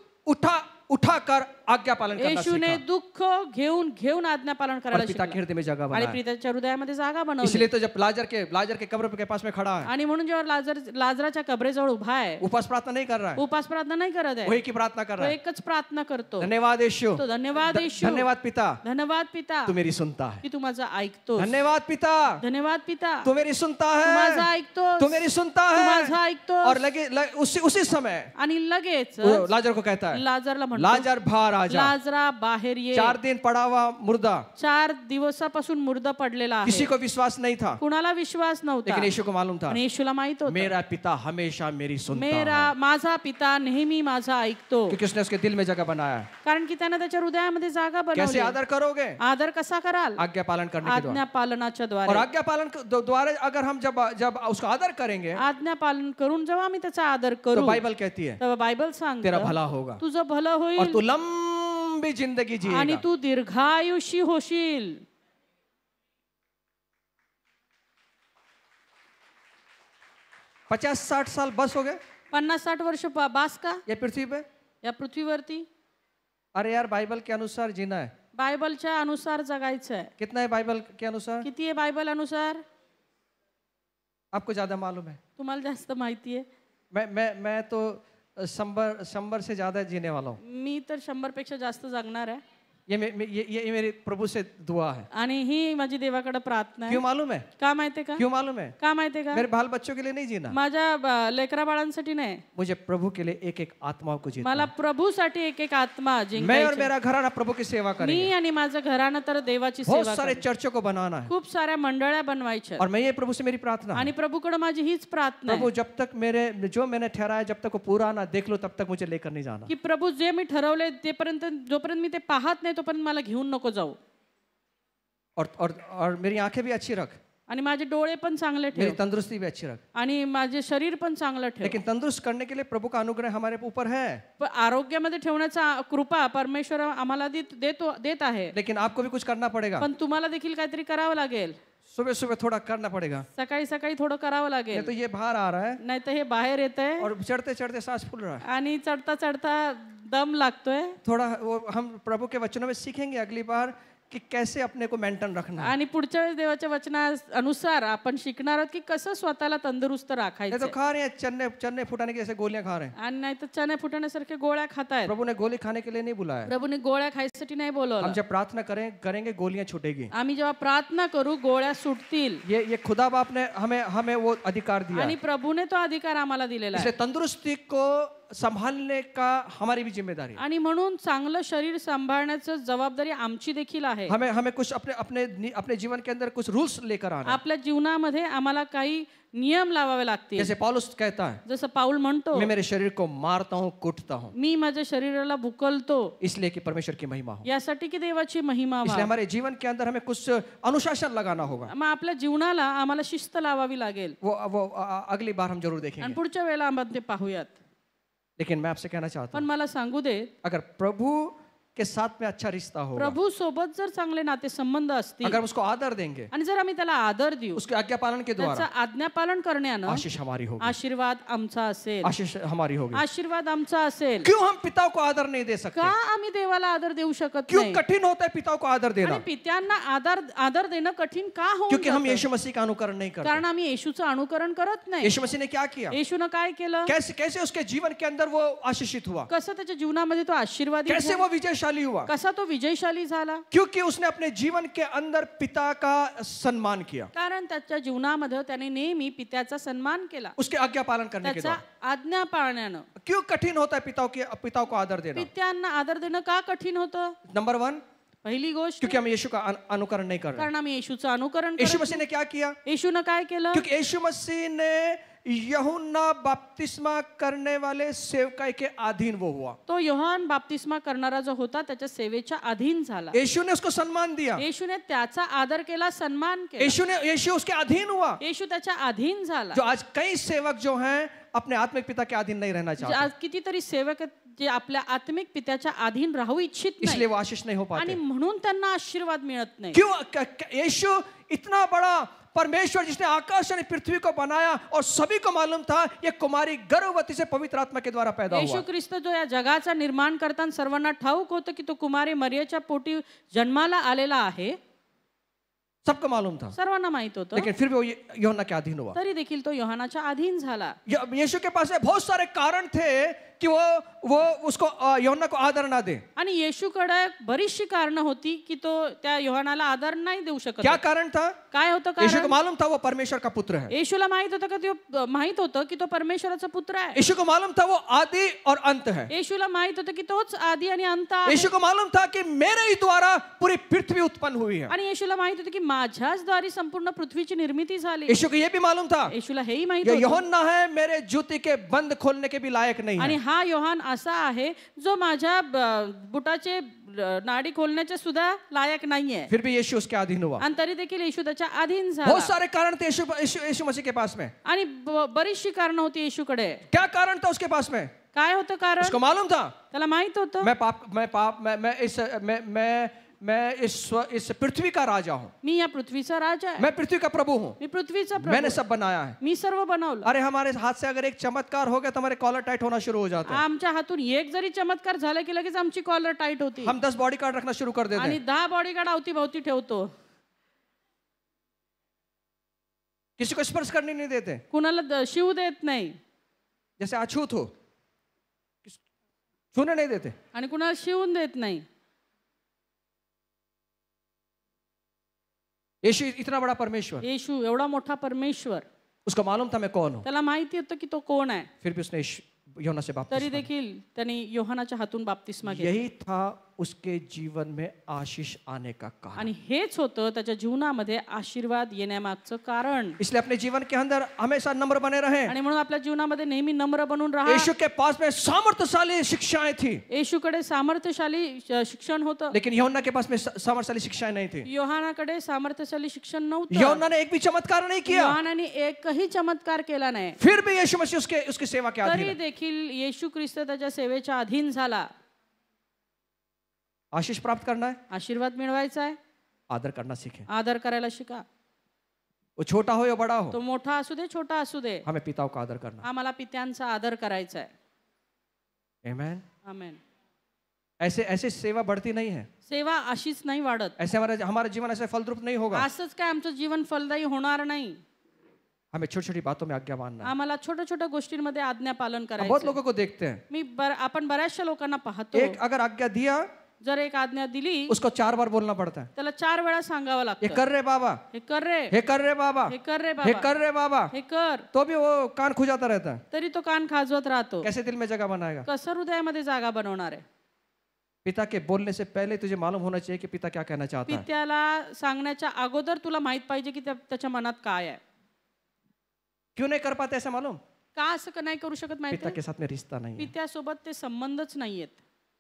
उठाकर आज्ञा पालन करना येशूने सीखा। दुःख घेऊन घेऊन आज्ञा पालन और करायला पिता के शिकला हृदय में जगह आणि बनाया। पित्याच्या हृदयामध्ये जागा बनवली। इसलिए तो जब लाजर के कब्र के पास में खड़ा है, आणि म्हणून जेव्हा लाजराच्या कबरेजवळ उभा आहे, उपवास प्रार्थना नहीं कर रहा है, उपास प्रार्थना नाही करत आहे, वही की प्रार्थना कर तो रहा है। एकच प्रार्थना करतो, धन्यवाद यीशु, तो धन्यवाद येशू, धन्यवाद पिता, धन्यवाद पिता, तू मेरी सुनता है। की तू माझं ऐकतोस। धन्यवाद पिता, धन्यवाद पिता, तू मेरी सुनता तू माझं है। ऐकतोस, तू मेरी सुनता तू है। माझं ऐकतोस। और उसी समय आणि लगेच वो लाजर को कहता है, लाजरला म्हणतो, लाजर बाहर आ जा। लाजरा बाहेर ये। 4 दिन पड़ा हुआ मुर्दा, 4 दिवसापासून मुर्दा पडलेला आहे। किसी को विश्वास नहीं था, कुणाला विश्वास नव्हता, लेकिन यीशु को मालूम था, पण येशूला माहित होतं, मेरा पिता हमेशा मेरी सुनता है, माझा पिता नेहमी माझा ऐकतो। क्योंकि उसने उसके दिल में जगह बनाया है। कारण की त्याने त्याच्या हृदयामध्ये जागा कैसे बनवली। आदर करोगे? आदर कसा कराल? आज्ञा पालन करने के द्वारा। आज्ञा पालनाच्या द्वारे। और आज्ञा पालन द्वारा अगर हम जब उसका आदर करेंगे, आज्ञा पालन करून जेव्हा आम्ही त्याचा आदर तो करू, बाइबल कहती है, तेव्हा बायबल सांगते तेरा भला होगा तुझं भलं और होईल तू लंबी जिंदगी आणि जिएगा। तू दीर्घायुषी होशील। 50-60 साल बस हो गए 50-60 वर्ष बास का ये पृथ्वी पे? या पृथ्वीवरती? अरे यार, बाइबल के अनुसार जीना है। बायबलच्या अनुसार जगायचं आहे। कितना है बाइबल के अनुसार? किती आहे बायबल अनुसार? आपको ज्यादा मालूम है। तुम्हाला जास्त माहिती आहे। मैं तो 100 से ज्यादा जीने वाला हूँ। मी तर 100 पेक्षा जास्त जगणार आहे। ये मेरे प्रभु से दुआ है। आणि ही माझी देवाकडे प्रार्थना आहे। क्यों मालूम है? का माहितीये का? क्यों मालूम है? का माहितीये का? मेरे बाल बच्चों के लिए नहीं जीना, माझ्या लेकरा बाळांसाठी नाही, मुझे प्रभु के लिए एक आत्माओं को जीना। मला प्रभूसाठी एक आत्मा मैं और जिंकायची। मेरा घराना प्रभु की सेवा मी करेंगे। आणि माझं घराणं तर देवाची बहुत सेवा सारे करेन। चर्चों को बनाना है। खूप साऱ्या मंडळ्या बनवायच्या और मैं ये प्रभु से मेरी प्रार्थना है, आणि प्रभूकडे माझी हीच प्रार्थना प्रभु आहे जब तक जो मैंने ठहराया जब तक वो पूरा ना देख लो तब तक मुझे लेकर नहीं जाना। की प्रभू जे मी ठरवले तेपर्यंत, जोपर्यंत मी ते पाहत नाही तोपर्यंत मला घेऊन नको जाऊ। और मेरी आंखें भी अच्छी रख, आणि माझे डोळे पण चांगले मेरी ठेव तंदुरुस्ती भी अच्छी रख। आणि माझे शरीर पण चांगलं ठेव। लेकिन तंदुरुस्त करने के लिए प्रभु का अनुग्रह हमारे ऊपर है। पण आरोग्यामध्ये ठेवण्याचा कृपा परमेश्वर आम्हाला देत आहे। लेकिन आपको भी कुछ करना पड़ेगा। पण तुम्हाला देखील काहीतरी करावं लागेल। सुबह सुबह थोड़ा करना पड़ेगा, सकाळी सकाळी थोडं करावं नहीं लागेल, तो ये बाहर आ रहा है नाही तर हे बाहेर येतंय और चढ़ते चढ़ते सांस फूल रहा है। आणि चढता चढता दम लागतोय। थोड़ा वो हम प्रभु के वचनों में सीखेंगे अगली बार कि कैसे अपने को मेंटेन रखना है। आणि पुढच्या वेळेस देवाच्या वचनानुसार आपण शिकणार आहोत की कसं स्वतःला तंदुरुस्त नहीं तो राखायचं। खा रहे हैं चन्ने फुटाने की जैसे गोलियां खा रहे हैं। आणि नाही तर चणे फुटण्यासारख्या गोळ्या खातायत। प्रभु ने गोली खाने के लिए नहीं बुलाया। प्रभूने गोळ्या खायसाठी नाही हम बोलवलं। जब प्रार्थना करेंगे गोलियां छूटेगी। आम्ही जेव्हा प्रार्थना करू गोळ्या सुटतील। ये खुदा बाप ने हमें वो अधिकार दिया। आणि प्रभूने तो अधिकार आम्हाला दिलेला आहे। इसलिए तंदुरुस्ती को संभालने का हमारी भी जिम्मेदारी है। आणि म्हणून चांगलं शरीर सांभाळण्याचं जबाबदारी आमची देखील आहे. हमें हमें कुछ अपने अपने अपने जीवन के अंदर कुछ रूल्स लेकर आना है। आपल्या जीवनामध्ये आम्हाला काही नियम लावावे लागतील. जैसे पौलुस कहता है, जसं पाऊल म्हणतो, मैं मेरे शरीर को मारता हूँ, कूटता हूँ, मी माझ्या शरीराला भुकलतो इसलिए कि परमेश्वर की महिमा हो। यासाठी की देवाची महिमा इसलिए व्हावी. हमारे जीवन के अंदर हमें कुछ अनुशासन लगाना होगा। मग आपल्या जीवनाला आम्हाला शिस्त लावावी लागेल. वो अगली बार हम जरूर आणि देखेंगे। पुढच्या वेळेला आपण ते पाहूयात. लेकिन मैं आपसे कहना चाहता पण हूँ, मला सांगू दे, अगर प्रभु के साथ में अच्छा रिश्ता होगा, प्रभू सोबत जर चांगले नाते संबंध असतील अगर हम उसको आदर देंगे, आणि जर आम्ही त्याला आदर देऊ, उसके आज्ञा पालन के त्याचं द्वारा आज्ञापालन करण्यानं आशीष हमारी होगी, आशीर्वाद आमचा असेल. आशीष हमारी होगी। आशीर्वाद आमचा असेल. क्यों हम पिता को आदर नहीं दे सकते? का आम्ही देवाला आदर देऊ शकत क्यों नाही? कठिन होता है पिता को आदर देना? आणि पित्यांना आदर देणं कठीण का होऊन क्योंकि हम जातं? यीशु मसीह का अनुकरण नहीं करते। कारण आम्ही येशूचं अनुकरण करत नाही. यीशु मसीह ने क्या किया? येशूनं काय केलं? कैसे कैसे उसके जीवन के अंदर वो आशीषित हुआ? कसं त्याच्या जीवनामध्ये तो आशीर्वादित कैसे झाला? वो विजयशाली हुआ? कसा तो विजयशाली झाला? क्योंकि उसने अपने जीवन के अंदर पिता का सम्मान किया, कारण त्याच्या जीवनामध्ये त्याने नेहमी पित्याचा सन्मान केला. उसके आज्ञा पालन करने के त्याचा द्वारा। आज्ञा पाळण्यानं. क्यों कठिन होता है पिताओं को आदर देना? पित्यांना आदर देणं का कठीण होतं? नंबर 1, पहिली गोष्ट, क्योंकि हम यीशु का अनुकरण नहीं कर रहे। कारण आम्ही येशूचं अनुकरण यीशु करत मसीह ने क्या किया? नाही. येशूनं काय केलं? क्योंकि यीशु मसीह ने यूहन्ना बपतिस्मा करने वाले सेवकाई के अधीन वो हुआ। तो योहान बाप्तिस्मा करणारा जो होता त्याच्या सेवेच्या अधीन झाला. यीशु ने उसको सम्मान दिया, येशूने त्याचा आदर केला, सन्मान केला. यीशु उसके अधीन हुआ। येशू त्याच्या अधीन झाला. जो आज कई सेवक जो हैं अपने आत्मिक पिता के अधीन नहीं रहना चाहते, आज कितीतरी सेवक आहेत जे आपल्या आत्मिक पित्याच्या अधीन राहू इच्छित नाही इसलिए वो आशीष नहीं हो आणि पाते। म्हणून त्यांना आशीर्वाद मिळत नाही. क्यों? यीशु इतना बड़ा परमेश्वर जिसने आकाश और पृथ्वी को बनाया और सभी को मालूम था ये कुमारी गर्भवती से पवित्र आत्मा के द्वारा पैदा येशू हुआ। ख्रिस्त जो या जगाचा निर्माण करताना सर्वांना ठाऊक होतं की तो कुमारी मरियाच्या पोटी जन्माला आलेला आहे. सबको मालूम था, सर्वांना माहित होतं. लेकिन फिर भी वो यूहन्ना के अधीन हुआ। तरी देखील तो योहानाच्या अधीन झाला. यीशु के पास बहुत सारे कारण थे कि वो उसको यूहन्ना को आदर ना दे। आणि येशूकडे बरीचशी कारणं होती की तो त्या योहानाला आदर नाही देऊ शकत. क्या कारण था? काय होतं यीशु को कारण? मालूम था वो परमेश्वर का पुत्र है। येशूला माहित होतं की तो परमेश्वराचा पुत्र आहे. यीशु को मालूम था वो आदि और अंत है। येशूला माहित होतं की तोच आदी आणि अंत आहे. यीशु को मालूम था कि मेरे ही द्वारा पूरी पृथ्वी उत्पन्न हुई है। आणि येशूला माहित होतं की माझ्याच द्वारे संपूर्ण पृथ्वीची निर्मिती झाली. यीशु को ये भी मालूम था येशूला हेही माहित ये होतं. यूहन्ना है मेरे जूते के बंद खोलने के भी लायक नहीं आणि है। हा योहान असा आहे जो माझ्या बुटाचे नाडी खोलण्याचे सुद्धा लायक नाहीये. फिर भी यीशु उसके अधीन हुआ। आणि तरी देखील येशू त्याच्या अधीन बहुत झाला. सारे कारण थे यीशु मसीह के पास में। आणि बरीचशी कारणं होती येशूकडे. क्या कारण था उसके पास में? काय होतं कारण? उसको मालूम था त्याला माहित होतं मैं इस पृथ्वी का राजा हूँ, मी या पृथ्वीचा राजा आहे. मैं पृथ्वी का प्रभु हूँ, मी पृथ्वीचा मैंने प्रभू. सब बनाया है। मी सर्व बनवलं. अरे हमारे हाथ से अगर एक चमत्कार हो गया तो हमारे कॉलर टाइट होना शुरू हो जाते हैं। आमच्या हातून एक जरी चमत्कार झाला की लगेच आमची कॉलर टाईट होती हम 10 बॉडी गार्ड रखना शुरू कर देते आणि हैं। 10 बॉडीगार्ड अवतीभवती ठेवतो. किसी को स्पर्श करने नहीं देते, कुणाला शिव देत नाही जैसे अछूत हो, छूने नहीं देते। आणि कुणाला शिवून देत नाही. यीशु इतना बड़ा परमेश्वर, येशू एवढा मोठा परमेश्वर, उसको मालूम था मैं कौन हूँ, त्याला माहिती होतं की तो कोण आहे. फिर भी उसने यूहन्ना से तरी बपतिस्मा। देखील त्याने योहानाच्या हातून बाप्तिस्मा घेतला. यही था उसके जीवन में आशीष आने का कारण। आणि हेच होतं त्याच्या जीवनामध्ये आशीर्वाद येण्यामागचं कारण. इसलिए अपने जीवन के अंदर हमेशा नम्र बने रहें। आणि म्हणून आपल्या जीवनामध्ये नेहमी नम्र बनून राहा. यीशु के पास में सामर्थ्यशाली शिक्षाएं थी, येशूकडे सामर्थ्यशाली शिक्षण होतं. लेकिन यूहन्ना के पास में सामर्थ्यशाली शिक्षाएं नहीं थी। योहानाकडे सामर्थ्यशाली शिक्षण नव्हतं. यूहन्ना ने एक भी चमत्कार नहीं किया, योहानाने एकही चमत्कार केला नाही. फिर भी यीशु मसीह उसकी सेवा के अधीन तरी है। देखील येशू ख्रिस्त त्याच्या सेवेच्या अधीन झाला. आशीष प्राप्त करना है, आशीर्वाद मिळवायचा आहे, आदर करना सीखें। आदर करायला शिका. वो छोटा हो या बड़ा हो, तो मोठा असू दे छोटा असू दे, हमें पिताओं का आदर करना। आम्हाला पित्यांचा आदर करायचा आहे. आमेन। आमेन. ऐसे ऐसे सेवा बढ़ती नहीं है, सेवा अशीच नाही वाढत. ऐसे हमारा जीवन ऐसे फलद्रुप नहीं होगा। असंच काय आमचं जीवन फलदायी होणार नाही. हमें छोटी छोटी बातों में आज्ञा मानना है। आम्हाला छोट्या छोट्या गोष्टींमध्ये आज्ञा पालन हम बहुत करायचं. लोगों को देखते हैं, आपण बऱ्याचशा लोकांना पाहतो. एक अगर आज्ञा दिया जर एक आज्ञा दिली उसको 4 बार बोलना पड़ता है। त्याला 4 वेळा सांगावं ये लागतं, कर रे बाबा, हे कर रे, हे कर रे बाबा, हे कर रे हे बाबा, कर रे बाबा, हे कर, तो भी वो कान खुजाता रहता है। तरी तो कान खाजवत राहतो। कैसे दिल में जगह बनाएगा? कसं हृदयामध्ये जागा बनवणार आहे? पिता के बोलने से पहले तुझे मालूम होना चाहिए कि पिता क्या कहना चाहता है। पित्याला सांगण्याच्या अगोदर तुला माहित पाहिजे की त्याच्या मनात काय आहे। क्यों नहीं कर पाते ऐसा मालूम? का असं नाही करू शकत माहिती पिता के साथ में रिश्ता नहीं है, पित्यासोबत ते संबंधच नाहीयेत,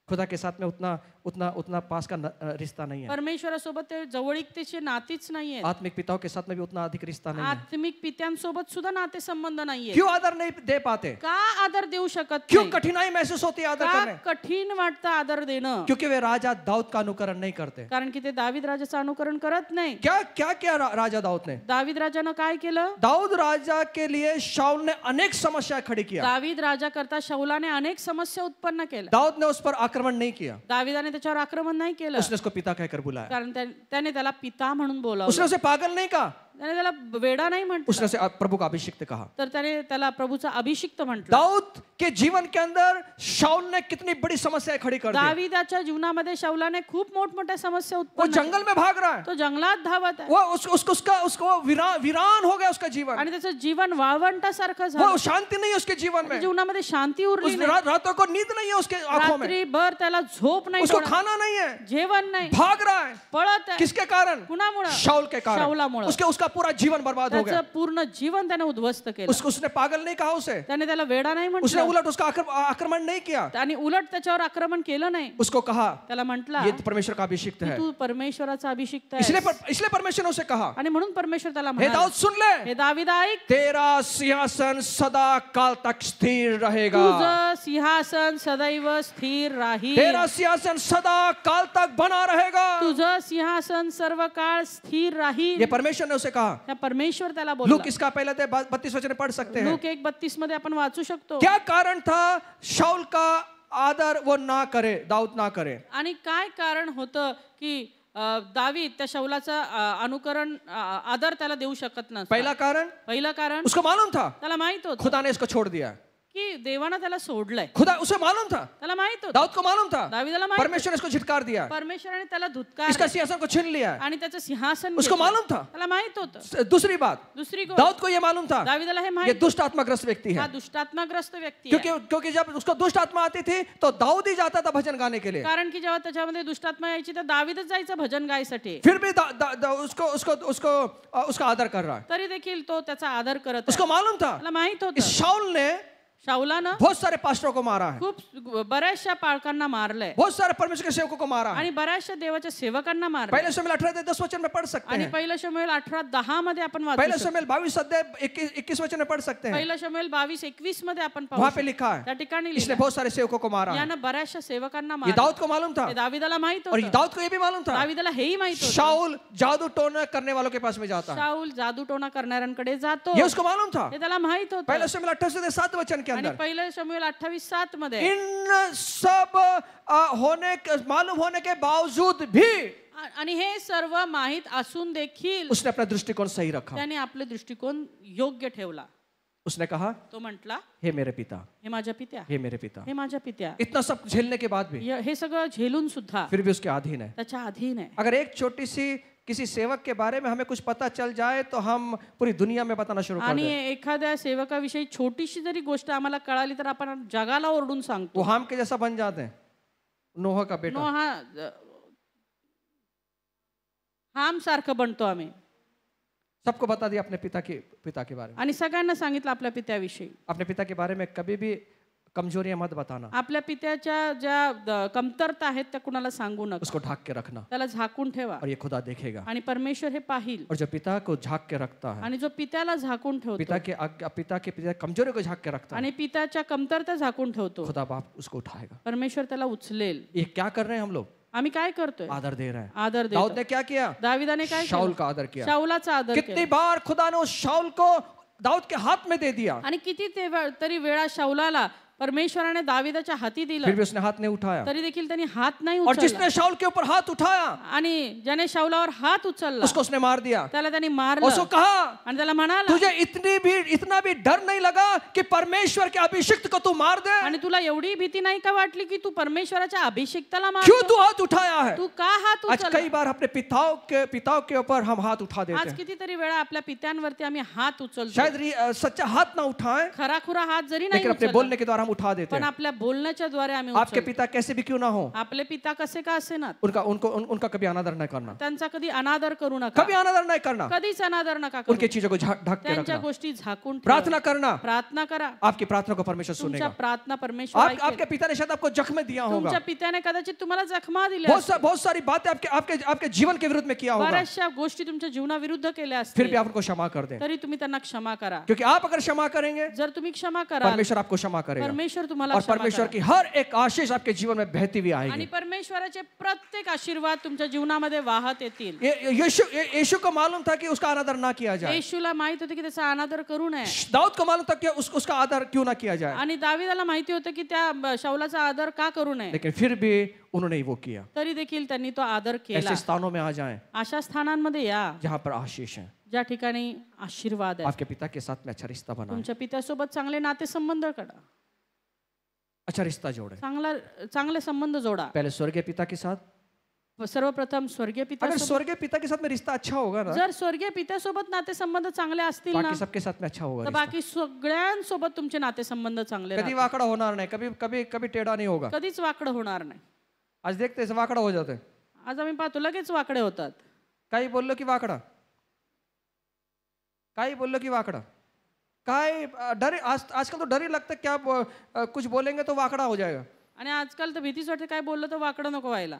खुदा के साथ में उतना उतना उतना पास का रिश्ता नहीं है, परमेश्वरासोबत ते जवळीकतेचे नातीच नाहीयेत, आत्मिक पिताओं के साथ में भी उतना अधिक रिश्ता नहीं है। आत्मिक पित्यांसोबत सुद्धा नाते संबंध नाहीये। क्यों आदर नहीं दे पाते? का आदर देऊ शकत क्यों नाही? कठिनाई महसूस होती है आदर का करने? कठीण वाटतं आदर देणं? क्योंकि वे राजा दाऊद का अनुकरण नहीं करते। कारण की ते दावीद राजाचं अनुकरण करत नाही। क्या क्या क्या राजा दाऊद ने? दावीद राजानं काय केलं? दाऊद राजा के लिए शाऊल ने अनेक समस्या खड़ी किया। दावीद राजा करता शाऊलाने अनेक समस्या उत्पन्न केल्या। दाऊद ने उस पर आक्रमण नहीं किया, दावीदाने त्याच्यावर आक्रमण नाही केलं, उसने उसको पिता कहकर बुलाया। कारण त्याने त्याला पिता म्हणून उसने बोलावलं, उसे पागल नहीं कहा, त्याने त्याला वेडा नाही उसने म्हटलं, उसे प्रभु का अभिषिक्त कहा। तर त्याने त्याला प्रभूचा अभिषिक्त म्हटलं। दाऊद के जीवन के अंदर शाऊल ने कितनी बड़ी समस्याएं खड़ी कर दी। दावीदाच्या जीवनामध्ये शाऊलाने खूप मोठमोठ्या समस्या वो उत्पन्न जंगल में भाग रहा है, तो जंगलात धावत आहे वो उसको वीरान हो गया उसका जीवन, आणि त्याचं जीवन वाळवंटासारखं वो झालं, शांति नहीं है उसके जीवन में, जीवनामध्ये शांती उरली उसने नाही, रातों को नींद नहीं है उसके आंखों में, रात्रीभर त्याला झोप नाही, उसको डोळ्यात खाना नहीं है, जेवण नाही, भाग रहा है। पळत आहे, किसके कारण? कुणामुळं? शाऊल के कारण। शाऊलामुळं। उसका पूरा जीवन बर्बाद हो गया। त्याचं पूर्ण जीवन त्याने उद्ध्वस्त केलं। उसने पागल नहीं कहा उसे, त्याने त्याला वेडा नाही उसने म्हटलं उलट उसका आक्रमण नहीं किया, आणि उलट त्याच्यावर आक्रमण केलं नाही, उसको कहा त्याला म्हटला ये परमेश्वर का अभिषिक्त है। तू परमेश्वराचा अभिषिक्त इसलिए आहे, इसलिए परमेश्वर ने उसे कहा, आणि म्हणून परमेश्वर त्याला हे म्हणाला, दाऊद सुन ले, हे दावीद ऐक, तेरा सिंहासन सदा काल तक स्थिर रहेगा। तुझं सिंहासन सदैव स्थिर राहील, तेरा सिंहासन सदा काल तक बना रहेगा। तुझं सिंहासन सर्व काळ स्थिर राहील। ये परमेश्वर ने उसे कहा। त्या परमेश्वर त्याला बोलला। लूक इसका पहले 32 वचन पढ़ सकते हैं। लूक 1:32 मध्ये आपण वाचू शकतो। क्या कारण था शाऊल का आदर वो ना करे, दाऊद ना करे? आणि काय कारण होतं की दावीद त्या शाऊलाचा अनुकरण आदर त्याला देऊ शकत नसता? पहिला कारण उसको मालूम था त्याला माहित होतं खुदा ने इसको छोड़ दिया, की देवानं त्याला सोडलंय, खुदा उसे मालूम था, त्याला माहित होतं, दाऊद को मालूम था, दावीदाला माहित परमेश्वर ने इसको झिटकार दिया, परमेश्वराने त्याला धुतकार इसका सिंहासन को छीन लिया, आणि त्याचं सिंहासन उसको घेतलं. मालूम था। त्याला माहित होतं. दूसरी बात, दुसरी गोष्ट, दाऊद को ये मालूम था दावीदाला हे ये माहित, दुष्ट आत्माग्रस्त व्यक्ति हा है, दुष्टात्माग्रस्त व्यक्ती आहे. क्योंकि जब उसको दुष्ट आत्मा आती थी तो दाऊद ही जाता था भजन गाने के लिए, कारण की जेव्हा त्याच्यामध्ये दुष्टात्मा यायची तर दावीदच जायचा भजन गायसाठी. फिर भी उसका आदर कर रहा है, तरी देखील तो त्याचा आदर करत आहे. उसको मालूम था त्याला माहित इस होतं शाऊल ने शाऊलानं बहुत सारे पास्टरों को मारा है, खूप बऱ्याचशा पालकांना मारलंय बहुत सारे परमेश्वर के सेवकों को मारा है। आणि बऱ्याचशा देवाच्या सेवकांना मारलंय. पहले शमूएल 18:10 वचन में पढ़ सकते आणि हैं, पहिलं शमूएल 18:10 मध्ये आपण वाचू पहले शकतो. शमूएल 22:21 वचन में पढ़ सकते हैं, पहिलं शमूएल 22:21 मध्ये आपण पाहू वहां पे शकतो. लिखा त्या है ठिकाणी इसने लिहिलंय, बहुत सारे सेवकों को मारा है। यानं बऱ्याचशा सेवकांना ये मारलं. दाऊद को मालूम था हे दावीदाला माहित और होतं. दाऊद को ये भी मालूम था दावीदाला हेही माहित होतं. शाऊल जादू टोना करने वालों के पास में जाता है, शाऊल जादूटोणा करणाऱ्यांकडे जातो. ये उसको मालूम था। हे त्याला माहित होतं. पहले शमूएल 28:7 वचन के आणि अंदर पहिलं शमूएल 28:7 मध्ये इन सब मालूम होने के बावजूद भी आणि हे सर्व माहित असून देखील उसने अपना दृष्टिकोन सही रखा। त्याने आपले दृष्टिकोन योग्य ठेवला. उसने कहा तो म्हटला, हे मेरे पिता, हे माझ्या पित्या, हे मेरे पिता। हे माझ्या पित्या. इतना सब झेलने के बाद भी हे सगळं झेलून सुद्धा फिर भी उसके अधीन है। त्याच्या अधीन आहे. अगर एक छोटी सी किसी सेवक के बारे में हमें कुछ पता चल जाए तो हम पूरी दुनिया में बताना शुरू कर आणि दें। एखाद्या सेवकाविषयी छोटीशी जरी गोष्ट आम्हाला कळाली तर आपण जगाला ओरडून वो सांगतो. हाम के जैसा बन जाते हैं, नोह का बेटा। नोहा हाम सारखं बनतो आम्ही. सबको बता दिया अपने पिता के बारे में। आणि सगळ्यांना सांगितलं आपल्या पित्याविषयी. अपने पिता के बारे में कभी भी कमजोरियां मत बताना, आपल्या पित्याच्या ज्या कमतरता आहेत त्या कुणाला सांगू नका. उसको ढाक के रखना त्याला झाकून ठेवा और ये खुदा देखेगा। आणि परमेश्वर हे पाहिल. और जो पिता को झाक के रखता है, आणि जो पित्याला झाकून ठेवतो, पिता के कमजोरी को झाक के रखता है, आणि पित्याच्या कमतरता झाकून ठेवतो, खुदा बाप उसको उठाएगा। परमेश्वर त्याला उचलेल. ये क्या कर रहे हैं हम लोग? आम्ही काय करतोय? आदर दे रहे हैं। आदर दाऊद देतो. ने क्या किया? दाविदाने काय शाऊल केलं? का आदर किया। शाऊलाचा आदर कितनी केला. बार खुदा ने उस शाऊल को दाऊद के हाथ में दे दिया। आणि किती तरी वेळा शाऊलाला परमेश्वराने दाविदाच्या हाती फिर दिलं भी उसने हाथ नहीं उठाया. तरी देखील त्यांनी हात नाही और उचलला जिसने शाऊल के ऊपर हाथ उठाया आणि ज्याने शाऊलावर हात उचलला उसको उसने मार दिया. त्याला त्यांनी उसको मारलं कहा आणि त्याला म्हणाला तुझे इतना भी डर नहीं लगा कि परमेश्वर के अभिषिक्त को तू मार दे. आणि तुला एवढी भीती नाही का वाटली की तू परमेश्वराच्या अभिषेक्ताला क्यों मारतो तू हाथ उठाया है? तू का हात आज उचलला कई बार अपने पिताओं के ऊपर हम हाथ उठा देते आज हैं. कितीतरी वेळा आपल्या पित्यांवरती आम्ही हात उचलतो शायद सच्चा हाथ ना उठाएं खराखुरा हात जरी नाही लेकिन अपने उचलला, बोलने के द्वारा हम उठा देते पण हैं. आपल्या बोलण्याच्या द्वारे आम्ही आपके उचलतो. पिता कैसे भी क्यों ना हो, आपले पिता कसे का असेनात उनका कभी अनादर नहीं करना, त्यांचा कधी अनादर करू नका कभी अनादर नहीं करना. कधीच अनादर नका करू उनकी चीजों को ढक के त्यांच्या रखना. गोष्टी झाकून ठेवा. प्रार्थना करना. प्रार्थना करा आपकी प्रार्थना को परमेश्वर तुमच्या सुनेगा. प्रार्थना परमेश्वर ऐकेल. आपके पिता ने शायद आपको जख्म दिया होगा. तुमच्या पित्याने कदाचित तुम्हाला जखमा दिल्या बहुत सारी बातें आपके जीवन के विरुद्ध में किया होगा. बऱ्याचशा गोष्टी तुमच्या जीवनाविरुद्ध केल्या फिर भी असतील आपको क्षमा कर दें, तरी तुम्ही त्यांना क्षमा करा. क्योंकि आप अगर क्षमा करेंगे जर तुम्ही क्षमा करा परमेश्वर आपको क्षमा करेगा. परमेश्वर तुम्हाला और क्षमा परमेश्वर करा. की हर एक आशीष आपके जीवन में बहती हुई आणि आएगी. परमेश्वराचे प्रत्येक आशीर्वाद तुमच्या जीवनामध्ये वाहत येतील. यीशु को मालूम था कि उसका अनादर ना किया जाए. येशूला माहित होते की त्याचा अनादर करू नये दाऊद को मालूम था कि उसका आदर क्यों ना किया जाए, आणि दाविदाला माहिती होतं की त्या शाऊलाचा आदर का करू नये लेकिन फिर भी उन्होंने वो किया. तरी देखील त्यांनी तो आदर केला. ऐसे स्थानों में आ जाएं अशा स्थानांमध्ये या जहां पर आशीष है. ज्या ठिकाणी आशीर्वाद आहे. आपके पिता के साथ में अच्छा रिश्ता बनाएं, तुमच्या पित्यासोबत चांगले नातेसंबंध करा. अच्छा रिश्ता जोड़ें. चांगले संबंध जोडा. पहले स्वर्गीय पिता के साथ. सर्वप्रथम स्वर्गीय पिता अगर स्वर्गीय पिता के साथ में रिश्ता अच्छा होगा ना, जर स्वर्गीय पित्यासोबत नातेसंबंध चांगले असतील ना बाकी सबके साथ में अच्छा होगा तर रिश्ता. बाकी सगळ्यांसोबत तुमचे नातेसंबंध चांगले कभी राहतील. वाकड़ा होना नहीं, कभी टेढ़ा नहीं होगा. कधीच वाकडं होणार नाही. आज देखते हैं वाकड़ा हो जाते हैं. आज आम्ही पाहतो लगेच वाकडे होतात. काही बोललो की वाकड़ा, काही बोललो की वाकड़ा. काय डर आजकल तो डर ही लगता है क्या कुछ बोलेंगे तो वाकड़ा हो जाएगा. आणि आजकाल तर भीतीच वाटते काय बोललं तर वाकडं नको व्हायला.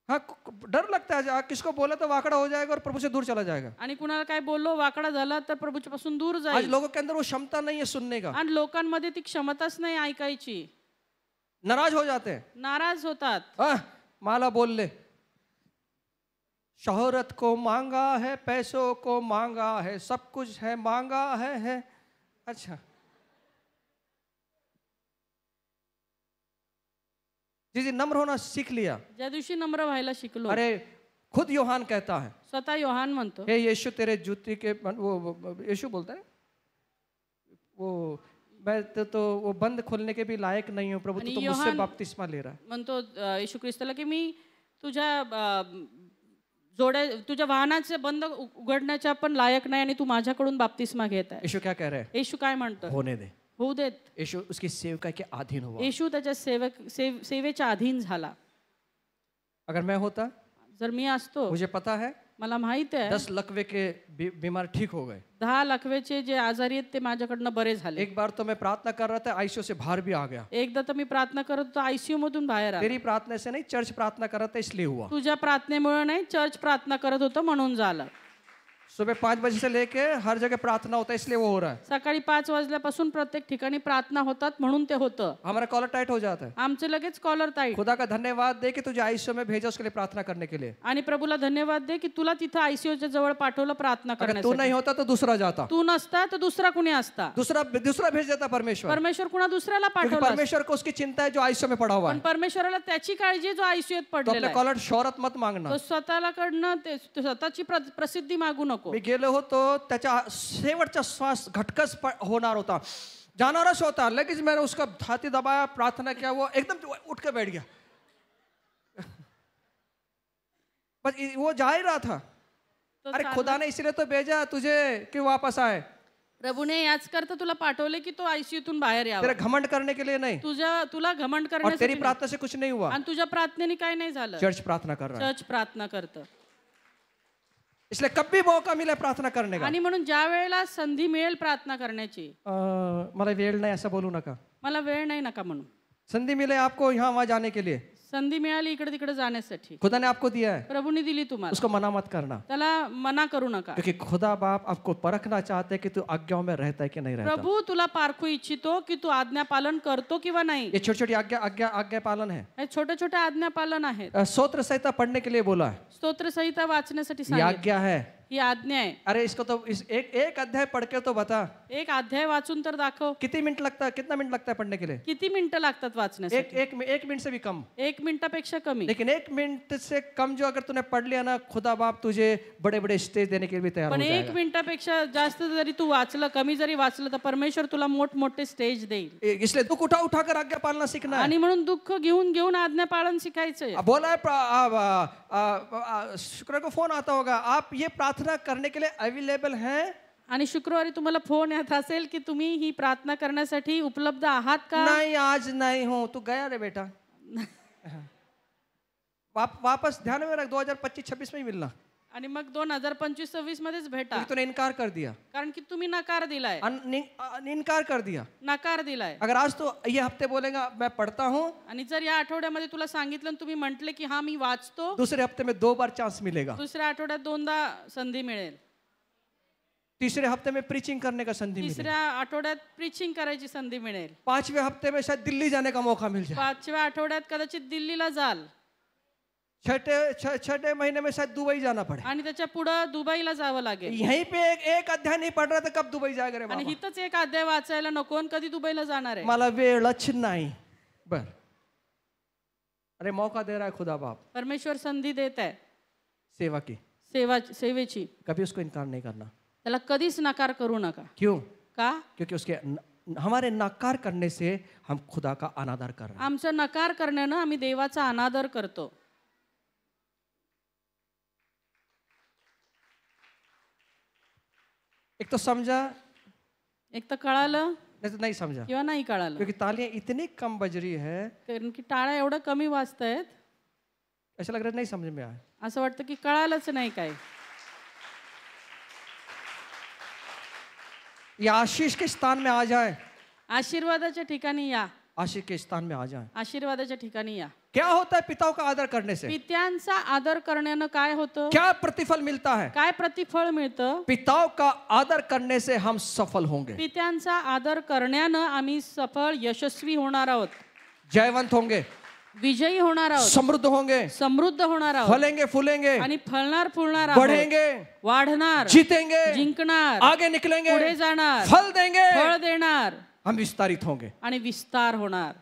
हाँ, डर लगता है किसको बोला तो वाकड़ा हो जाएगा और प्रभु से दूर चला जाएगा. आणि कुणाला काय बोललो वाकडा झाला तर प्रभूच्या पासून दूर आज जाईल. लोगों के अंदर वो क्षमता नहीं है सुनने का. आणि लोकांमध्ये ती क्षमताच नाही ऐकायची. नाराज हो जाते हैं. नाराज होतात. माला बोल ले. शोहरत को मांगा है, पैसों को मांगा है, सब कुछ है मांगा है. अच्छा, जी नम्र होना सीख लिया. ज्या दिवशी नम्र व्हायला शिकलो. अरे खुद योहान कहता है, स्वतः योहान म्हणतो हे यीशु तेरे जूती के वो यीशु बोलता है वो मैं तो वो बंद खोलने के भी लायक नहीं हूँ प्रभु, तू तो मुझसे बपतिस्मा ले रहा है. म्हणतो येशू ख्रिस्ताला की मी तुझ्या तुझ्या वाहनाचे बंद उघडण्याच्या पण लायक नाही आणि तू माझ्याकडून बपतिस्मा घेत आहे. यीशु क्या कह रहा है? येशू काय म्हणतो? होने दे. होऊ देत. यीशु उसकी सेवकाई के अधीन हुआ. येशू त्याच्या सेवेच्या अधीन झाला. अगर मैं होता, जर मी असतो, मुझे पता है मला माहित आहे 10 लकवे के बीमार ठीक हो गए. 10 लकवेचे जे आजारी आहेत ते माझ्याकडनं बरे झाले. एक बार तो मैं प्रार्थना कर रहा था, आईसीयू से बाहर भी आ गया. एकदा तर मी प्रार्थना करत होतो आयसीयू मधून बाहेर आलो. तेरी प्रार्थना से नहीं, चर्च प्रार्थना कर रहा था इसलिए हुआ. तुझ्या प्रार्थनेमुळे नाही, चर्च प्रार्थना करत होतो म्हणून झालं. सुबह 5 बजे से लेके हर जगह प्रार्थना होता है इसलिए वो हो रहा है. सकाळी 5 वाजल्यापासून प्रत्येक ठिकाणी प्रार्थना होतात म्हणून ते होतं. हमारा कॉलर टाइट हो जाता है. आमचे लगेच कॉलर टाईट. खुदा का धन्यवाद दे कि तुझे आईसीयू में भेजा उसके लिए प्रार्थना करने के लिए. आणि प्रभूला धन्यवाद दे की तुला तिथं आयसीयूच्या जवळ पाठवलं प्रार्थना अगर तू करण्यासाठी. नहीं होता तो दूसरा जाता. तू नसता तर दुसरा कुणी असता. दूसरा भेज देता परमेश्वर. परमेश्वर कुणा दुसऱ्याला क्योंकि पाठवलं. परमेश्वर को उसकी चिंता है जो आईसीयू में पड़ा हुआ पण है. परमेश्वराला त्याची काळजी जो आयसीयूत तो पडलेला अपने आहे. कॉलर शोहरत मत मांगना. तो स्वतःला कडनं स्वतःची प्रसिद्धी मागू नको. मी गेलो होतो, त्याच्या शेवटचा श्वास घटकस होणार होता, जाणारच होता. लगेच मैंने उसका छाती दबाया, प्रार्थना किया, वो एकदम उठ के बैठ गया. बस वो जा ही रहा था. अरे खुदा ने इसलिए तो भेजा तुझे कि वापस आए. प्रभूने याच करता तुला पाठवले की तो आयसीयूतून बाहेर यावा. तेरा घमंड करने के लिए नहीं. तुला घमंड और तेरी करण्यासाठी प्रार्थना से कुछ नहीं हुआ. आणि तुझ्या प्रार्थनेने काय नाही झालं. चर्च प्रार्थना कर रहा है. चर्च प्रार्थना करतं. इसलिए कभी मौका मिले प्रार्थना करने का. आणि म्हणून ज्या वेळेला संधी मिळेल प्रार्थना करण्याची, मला वेळ नाही असं बोलू नका. मला वेळ नाही नका म्हणून. संधि मिले आपको यहाँ वहाँ जाने के लिए, संधी मिळाली इकडे तिकडे जाण्यासाठी, खुदा ने आपको दिया है, प्रभूने दिली तुम्हाला, उसको मना मत करना. त्याला मना करू नका. क्योंकि खुदा बाप आपको परखना चाहते हैं कि तू आज्ञाओं में रहता है कि नहीं रहता. प्रभू तुला पारखू इच्छितो की तू आज्ञा पालन करतो किंवा नाही. ये छोटी छोटी आज्ञा पालन है. हे छोटे छोटे आज्ञा पालन आहेत. स्तोत्र संहिता पढ़ने के लिए बोला है. स्तोत्र संहिता वाचण्यासाठी ये सांगितलं. आज्ञा है. ही आज्ञा आहे. अरे इसको तो इस एक अध्याय पढ़ के तो बता, एक अध्याय वाचून तर दाखव. कितना मिनट लगता है पढ़ने के लिए? किती मिनिटं लागतात वाचण्यासाठी? एक मिनट से भी कम. 1 मिनिटापेक्षा कमी. लेकिन 1 मिनट से कम जो अगर तूने पढ़ लिया ना, खुदा बाप तुझे बड़े बड़े स्टेज देने के लिए भी तैयार हो पण 1 जाएगा. मिनिटापेक्षा जास्त जरी तू वाचलं, कमी जरी वाचलं, तर परमेश्वर तुला मोठमोठे स्टेज देईल. इसलिए दुख उठा कर आज्ञा पालना सीखना है. आणि म्हणून दुःख घेऊन घेऊन आज्ञा पालन शिकायचंय. बोला है शुक्र को फोन आता होगा, आप ये प्रार्थना करने के लिए अवेलेबल हैं? आणि शुक्रवारी तुम्हाला फोन येत असेल की तुम्ही ही प्रार्थना करण्यासाठी उपलब्ध आहात का? नहीं, आज नहीं हूं. तू गया रे बेटा. वापस ध्यान में रख, 2025-26 में ही मिलना. आणि मग 2025-26 मध्येच भेटा. तूने इनकार कर दिया. कारण की तुम्ही नकार दिलाय. इनकार कर दिया. नकार दिलाय. अगर आज तो ये हफ्ते बोलेगा मैं पढ़ता हूँ, आणि जर या आठवड्यामध्ये तुला सांगितलं आणि तुम्ही म्हटले की हा मी वाचतो, दूसरे हफ्ते में 2 बार चांस मिलेगा. दुसऱ्या आठवड्यात 2दा संधी मिळेल. तीसरे हफ्ते में प्रीचिंग करने का संधि मिलेगा. तिसऱ्या आठवड्यात प्रीचिंग करायची संधी मिळेल. 5वें हफ्ते में शायद दिल्ली जाने का मौका मिल जाए. 5व्या आठवड्यात कदाचित दिल्लीला जाल. छठे महीने में शायद दुबई जाना पड़े. आणि त्याच्या पुढे दुबईला जावं लागेल. यहीं पे एक अध्याय नहीं पढ़ रहा था, कब दुबई जाएगा रे आणि बाबा. हिथंच एक अध्याय वाचायला नको आणि कधी दुबईला जाणार आहे. मला वेळच नाही. बर, अरे मौका दे रहा है खुदा बाप. परमेश्वर संधी देत आहे सेवा की, सेवेची. कभी उसको इनकार नहीं करना. त्याला कधीच नकार करू नका. क्यों? का? क्योंकि उसके हमारे नकार करने से हम खुदा का अनादर कर रहे हैं. आमचा नकार करण्यानं आम्ही देवाचा अनादर करतो. एक तो समझा, एक तर कळालं नहीं तो नहीं समझा. किंवा नाही कळालं. क्योंकि तालियां इतनी कम बज रही है, कारण की टाळ्या एवढं कमी वाजतायत, ऐसा लग रहा है नहीं समझ में आया. असं वाटतं की कळालंच नाही काय. ये आशीष के स्थान में आ जाए. आशीर्वादाच्या ठिकाणी या. आशीष के स्थान में आ जाए. आशीर्वादाच्या ठिकाणी या. क्या होता है पिताओं का आदर करने से? पित्यांचा आदर करण्यानं काय होतं? क्या प्रतिफल मिलता है? काय प्रतिफळ मिळतं? पिताओं का आदर करने से हम सफल होंगे. पित्यांचा आदर करण्यानं आम्ही सफळ यशस्वी होणार आहोत. जयवंत होंगे, विजयी होणार आहोत, समृद्ध होंगे, समृद्ध होणार आहोत, फलेंगे फूलेंगे, आणि फळणार फुलणार आहोत, बढ़ेंगे, वाढणार, जीतेंगे, जिंकणार, आगे निकलेंगे, पुढे जाणार, फल देंगे, फळ देणार, हम विस्तारित होंगे. आणि विस्तार होणार.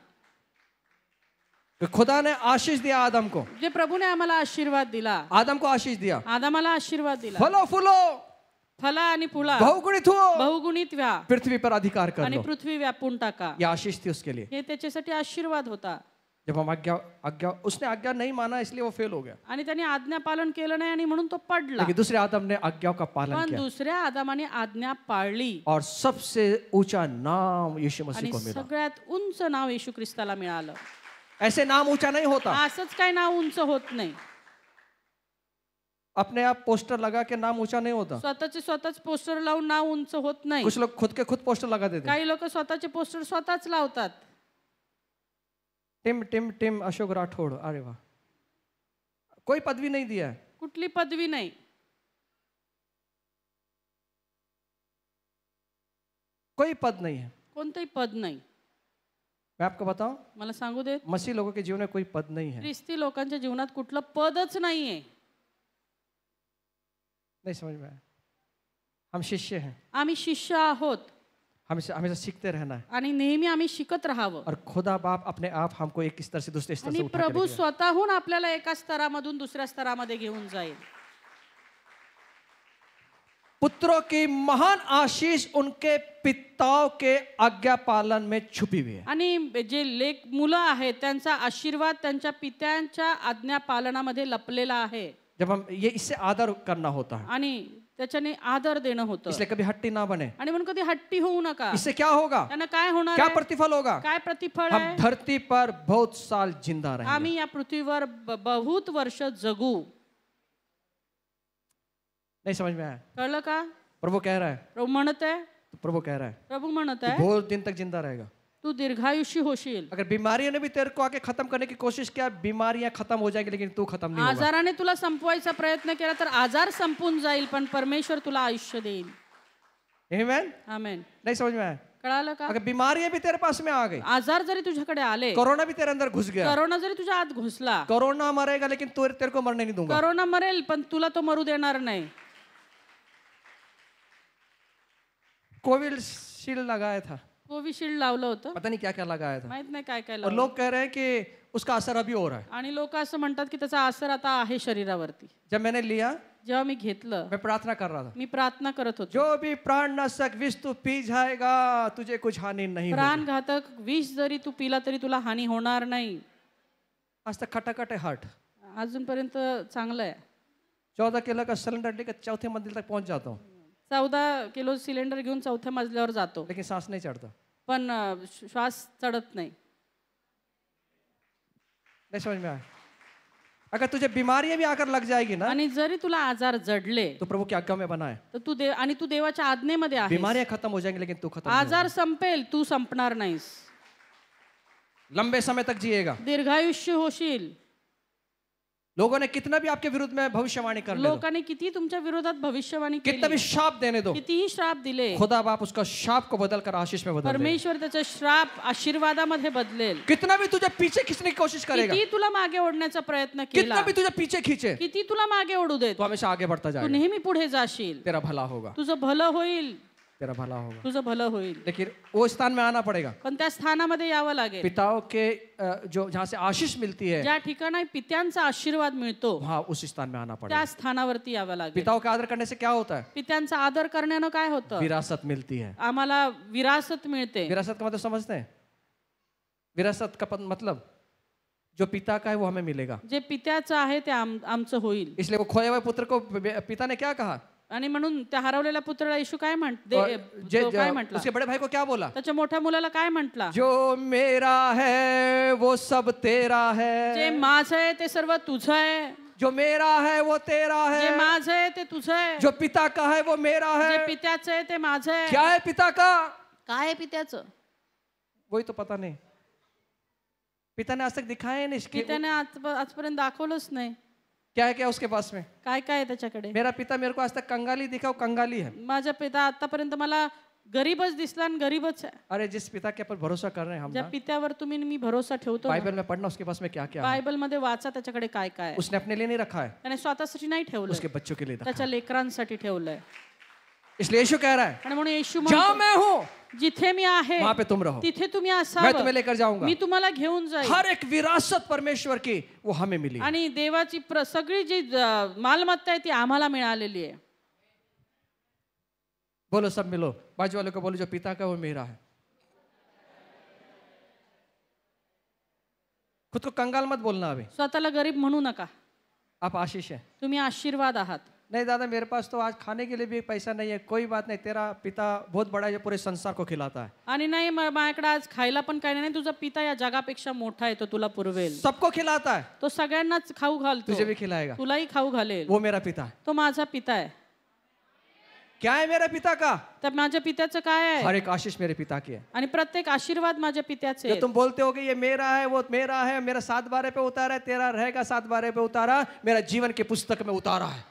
खुदा ने आशीष दिया आदम को. जे प्रभूने आम्हाला आशीर्वाद दिला, आदम को आशीष दिया. आदमाला आशीर्वाद दिला. फलो फूलो, फला आणि फुला, बहुगुणित हो, बहुगुणित व्या, पृथ्वी पर अधिकार कर आणि लो. पृथ्वी व्यापून टाका. ये आशीष थी उसके लिए. हे त्याच्यासाठी आशीर्वाद होता. जब हम उसने आज्ञा नहीं माना, इसलिए वो फेल हो गया. आणि त्याने आज्ञा पालन केलं नाही आणि म्हणून तो पडला. लेकिन दूसरे आदम ने आज्ञा का पालन पण किया दुसऱ्या आदमाने आज्ञा पाळली और सबसे ऊंचा नाम यीशु मसीह आणि को मिला. सगळ्यात उंच नाव येशू ख्रिस्ताला मिळालं. ऐसे नाम ऊंचा नहीं होता. असंच काय नाव उंच होत नाही. अपने आप पोस्टर लगा के नाम ऊंचा नहीं होता. स्वतःच पोस्टर लावून नाव उंच होत नाही. कुछ लोग खुद के खुद पोस्टर लगा देते. काही लोक स्वतःचे पोस्टर स्वतःच लावतात. टिम टिम टिम अशोक राठौड़. अरे वाह, कोई पदवी नहीं दिया है. कुठली पदवी नाही. कोई पद नहीं है. कोणतंही पद नाही. मैं आपको बताऊं, मला सांगू देत, मसीह लोगों के जीवन में कोई पद नहीं है. ख्रिस्ती लोकांच्या जीवनात कुठलं पदच नाहीये. नहीं समझ में आया. हम शिष्य हैं. आम्ही शिष्य आहोत हमेशा हमेशा सीखते रहना है. आणि नेहमी आम्ही शिकत राहावं. और खुदा बाप अपने आप हमको एक स्तर से दूसरे स्तर से आणि उठा के प्रभू लेके जाए. स्वतःहून आपल्याला एका स्तरामधून दुसऱ्या स्तरामध्ये घेऊन जाईल. पुत्रों की महान आशीष उनके पिताओं के आज्ञा पालन में छुपी हुई है. आणि जे मुलं आहेत त्यांचा आशीर्वाद त्यांच्या पित्यांच्या आज्ञा पालनामध्ये लपलेला आहे. जब हम ये इससे आदर करना होता है, आणि त्याच्याने आदर देणं होतं. इसलिए कभी हट्टी ना बने. आणि म्हणून कधी हट्टी होऊ नका. इससे क्या होगा? त्यानं काय होणार क्या आहे? प्रतिफल होगा? काय प्रतिफळ हम आहे? धरती पर बहुत साल जिंदा रहेंगे. आम्ही या पृथ्वीवर बहुत वर्ष जगू. नहीं समझ में आया? कळलं का? प्रभु कह रहा है. प्रभू म्हणत आहे, प्रभु कह रहा है प्रभू म्हणत तू आहे, बहुत दिन तक जिंदा रहेगा. तू दीर्घायुषी होशील. अगर बीमारियों ने भी तेरे को आके खत्म करने की कोशिश किया, बीमारियां खत्म हो जाएंगी, लेकिन तू खत्म नहीं होगा. आजाराने तुला संपवायचा प्रयत्न केला तर आजार संपून जाईल, पण परमेश्वर तुला आयुष्य देईल. आमेन. आमेन. नहीं समझ में आया? कळालं का? अगर बीमारियां भी तेरे पास में आ गई, आजार जरी तुझ्याकडे आले, कोरोना भी तेरे अंदर घुस गया, करोना जरी तुझ्या आत घुसला, कोरोना मरेगा लेकिन तेरे को मरने नहीं दूंगा. करोना मरेल पण तुला तो मरू देणार नाही. कोविशील्ड लगाया था, कोविशिल्ड लावलं होतं, पता नहीं क्या क्या लगाया था, माहित नाही काय काय और लावलं. लोग कह रहे हैं कि उसका असर अभी हो रहा है. आणि लोक असं म्हणतात की त्याचा असर आता आहे शरीरावरती. जब मैंने लिया, जेव्हा मी घेतलं, मैं प्रार्थना कर रहा था, मी प्रार्थना करत होतो. जो भी प्राणनाशक विष तू पी जाएगा तुझे कुछ हानि नहीं होगी. प्राणघातक विष जरी तू पिला तरी तुला हानी होणार नाही. आज तक खटाखट है हार्ट. अजूनपर्यंत चांगलं आहे. 14 किलो का सिलेंडर लेकर चौथे मंजिल तक पहुंच जाता हूँ, 14 किलो सिलेंडर घेऊन 4थ्या मजल्यावर जातो, लेकिन सांस नहीं चढ़ता. पण श्वास चढत नाही. नहीं समझ में आया? अगर तुझे बीमारियां भी आकर लग जाएगी ना, आणि जरी तुला आजार जडले तो प्रभु की आज्ञा में बना है. तर तू आणि तू देवाच्या आज्ञेमध्ये आहेस. बीमारियां खत्म हो जाएंगी लेकिन तू खत्म नहीं आजार संपेल, तू संपणार नाहीस. होगा. लंबे समय तक जिएगा. दीर्घायुष्य होशील. लोगों ने कितना भी आपके विरुद्ध में भविष्यवाणी कर लो, लोकांनी किती तुमच्या विरोधात भविष्यवाणी कितना भी केली, शाप देने दो, कितीही श्राप दिले, खुदा बाप उसका शाप को बदल कर आशीष में बदल देगा. परमेश्वर त्याचा श्राप आशीर्वादामध्ये बदलेल. कितना भी तुझे पीछे खींचने की कोशिश करेगा, किती तुला मागे ओढण्याचा प्रयत्न कितना केला, भी तुझे पीछे खींचे, किती तुला मागे ओढू देत, तो हमेशा आगे बढ़ता तू जाएगा. नेहमी पुढे जाशील. तेरा भला होगा, तुझं भलं होईल, तेरा भला होगा. तुझं भलं होईल. लेकिन वो स्थान में आना पड़ेगा, पण त्या स्थानामध्ये यावं लागेल पिताओं के जो जहाँ से आशीष मिलती है, ज्या ठिकाणी पित्यांचा आशीर्वाद मिळतो वहाँ उस स्थान में आना त्या पड़ेगा. स्थानावरती यावं लागेल. पिताओं का आदर करने से क्या होता है? पित्यांचा आदर करण्यानं काय होतं? विरासत मिलती है. आम्हाला विरासत मिळते. विरासत का मतलब समझते हैं? विरासत का मतलब जो पिता का है वो हमें मिलेगा. जे पित्याचं आहे ते आमचं होईल. इसलिए वो खोए हुए पुत्र को पिता ने क्या कहा? आणि म्हणून त्या हरवलेल्या पुत्राला येशू काय काय म्हटला? उसके बड़े भाई को क्या बोला? त्याच्या मोठ्या मुलाला काय म्हटला? जो मेरा है वो सब तेरा है. जे माझं आहे ते सर्व तुझं आहे. जो मेरा है वो तेरा जे है. माझं आहे ते तुझं आहे. जो पिता का है वो मेरा जे है. पित्याचं आहे ते माझं आहे. क्या है पिता का? काय आहे पित्याचं? वही तो पता नहीं. पिता ने आज तक दिखाया नहीं. पित्याने आजपर्यंत दाखवलंच नाही. क्या है क्या उसके पास में? काय काय आहे त्याच्याकडे? मेरा पिता मेरे को आज तक कंगाली दिखा, वो कंगाली है. माझा पिता आतापर्यंत मला गरीबच दिसला आणि गरीबच आहे. अरे जिस पिता के ऊपर भरोसा कर रहे हैं हम ज्या ना, पित्यावर तुम्ही मी भरोसा ठेवतो ना, बाइबल में पढ़ना उसके पास में क्या क्या है. बायबल मध्ये वाचा त्याच्याकडे काय काय आहे. उसने अपने लिए नहीं रखा है, त्याने स्वतःसाठी नाही ठेवलं, उसके बच्चों के लिए रखा त्याच्या लेकरांसाठी ठेवलंय. है. इसलिए यीशु कह रहा है, आणि म्हणून येशू जहाँ म्हणतो, मैं हूँ जिथे मी आहे वहां पे तुम रहो. तिथे तुम्ही मैं असावं. तुम्हें लेकर जाऊंगा. मी तुम्हाला घेऊन जाईन. हर एक विरासत परमेश्वर की वो हमें मिली. आणि देवाची सगळी जी मालमत्ता आहे ती आम्हाला मिळालेली आहे. बोलो सब मिलो, बाजू वाले को बोलो जो पिता का वो मेरा है. खुद को कंगाल मत बोलना. अभी स्वतःला गरीब म्हणू नका. आप आशीष है. तुम्ही आशीर्वाद आहात. नहीं दादा मेरे पास तो आज खाने के लिए भी पैसा नहीं है. कोई बात नहीं, तेरा पिता बहुत बड़ा है जो पूरे संसार को खिलाता है. आणि नाही माझ्याकडे आज खायला पण काही नाही. तुझा पिता या जगापेक्षा मोठा आहे, तो तुला पुरवेल. सबको खिलाता है, तो सगळ्यांनाच खाऊ घालतो, तुझे भी खिलाएगा. तुलाही खाऊ घालेल. वो मेरा पिता है. तो माझा पिता आहे. क्या है मेरे पिता का? तर माझ्या पित्याचं काय आहे? हर एक आशीष मेरे पिता की है. आणि प्रत्येक आशीर्वाद माझ्या पित्याचे जो आहेत. तुम बोलते हो कि ये मेरा है वो मेरा है, मेरा 7 बारे पे उतारा है, तेरा रहेगा 7 बारे पे उतारा, मेरा जीवन के पुस्तक में उतारा है.